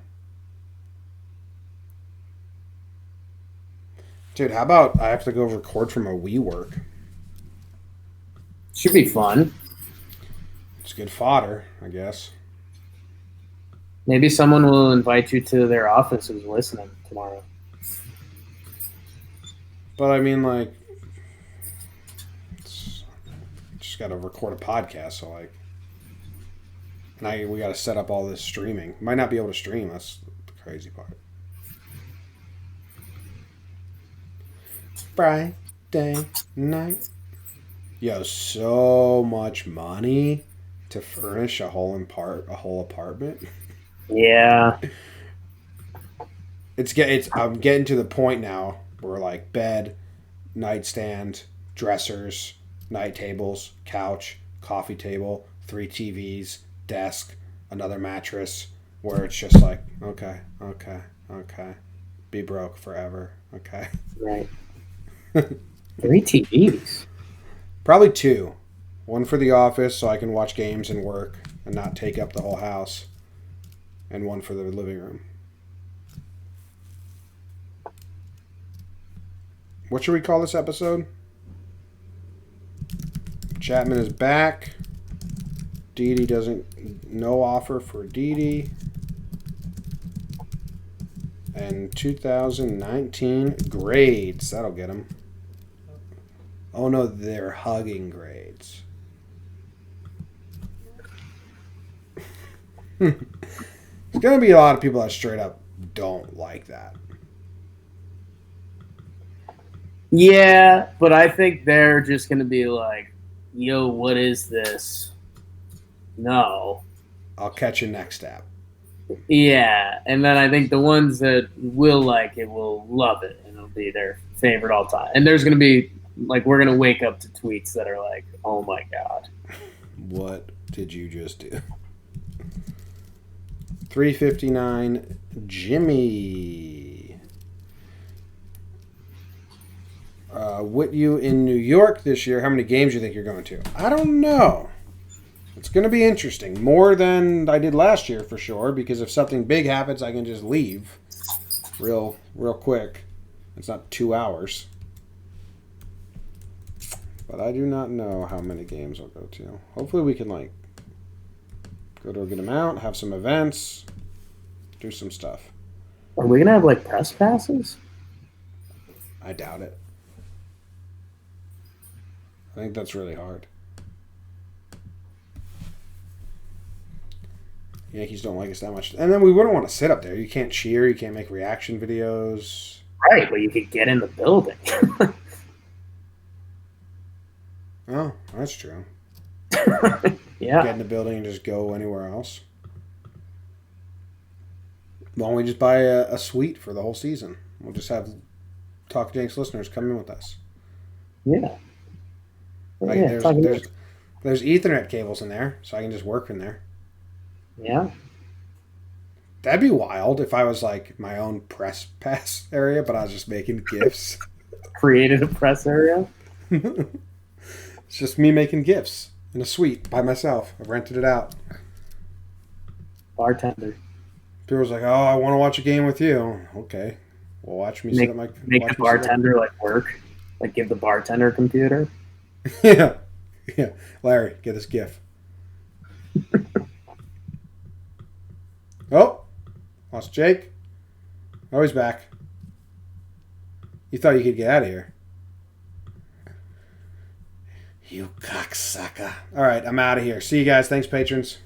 A: Dude, how about I have to go record from a WeWork?
B: Should be fun.
A: It's good fodder, I guess.
B: Maybe someone will invite you to their office who's listening tomorrow.
A: But I mean, like, just got to record a podcast, so like, now we got to set up all this streaming. Might not be able to stream. That's the crazy part. Friday night. Yo, so much money to furnish a whole apartment.
B: Yeah.
A: I'm getting to the point now where like bed, nightstand, dressers, night tables, couch, coffee table, 3 TVs, desk, another mattress, where it's just like, okay, be broke forever, okay.
B: Right. 3 TVs.
A: Probably 2. One for the office so I can watch games and work and not take up the whole house. And one for the living room. What should we call this episode? Chapman is back. Didi no offer for Didi. And 2019 grades. That'll get him. Oh no, they're hugging grades. There's going to be a lot of people that straight up don't like that.
B: Yeah, but I think they're just going to be like, yo, what is this? No.
A: I'll catch you next app.
B: Yeah, and then I think the ones that will like it will love it, and it'll be their favorite all time. And there's going to be, like, we're going to wake up to tweets that are like, oh my God.
A: What did you just do? 359 Jimmy. with you in New York this year, how many games do you think you're going to? I don't know. It's going to be interesting. More than I did last year, for sure, because if something big happens, I can just leave real quick. It's not 2 hours. But I do not know how many games I'll go to. Hopefully we can, like, go to a good amount, have some events, do some stuff.
B: Are we going to have, like, press passes?
A: I doubt it. I think that's really hard. Yankees don't like us that much. And then we wouldn't want to sit up there. You can't cheer. You can't make reaction videos.
B: Right, but you could get in the building.
A: Oh, that's true.
B: Yeah.
A: Get in the building and just go anywhere else. Why don't we just buy a suite for the whole season? We'll just have Talk Yanks listeners come in with us.
B: Yeah.
A: Like, there's Ethernet cables in there, so I can just work from there.
B: Yeah.
A: That'd be wild if I was like my own press pass area, but I was just making gifts.
B: Created a press area?
A: It's just me making gifts in a suite by myself. I rented it out.
B: Bartender.
A: People's like, "Oh, I want to watch a game with you." Okay, well, watch me sit at my.
B: Make the bartender like work, like give the bartender a computer.
A: Yeah. Larry, get this GIF. Oh, lost Jake. Oh, he's back. You thought you could get out of here. You cocksucker. All right, I'm out of here. See you guys. Thanks, patrons.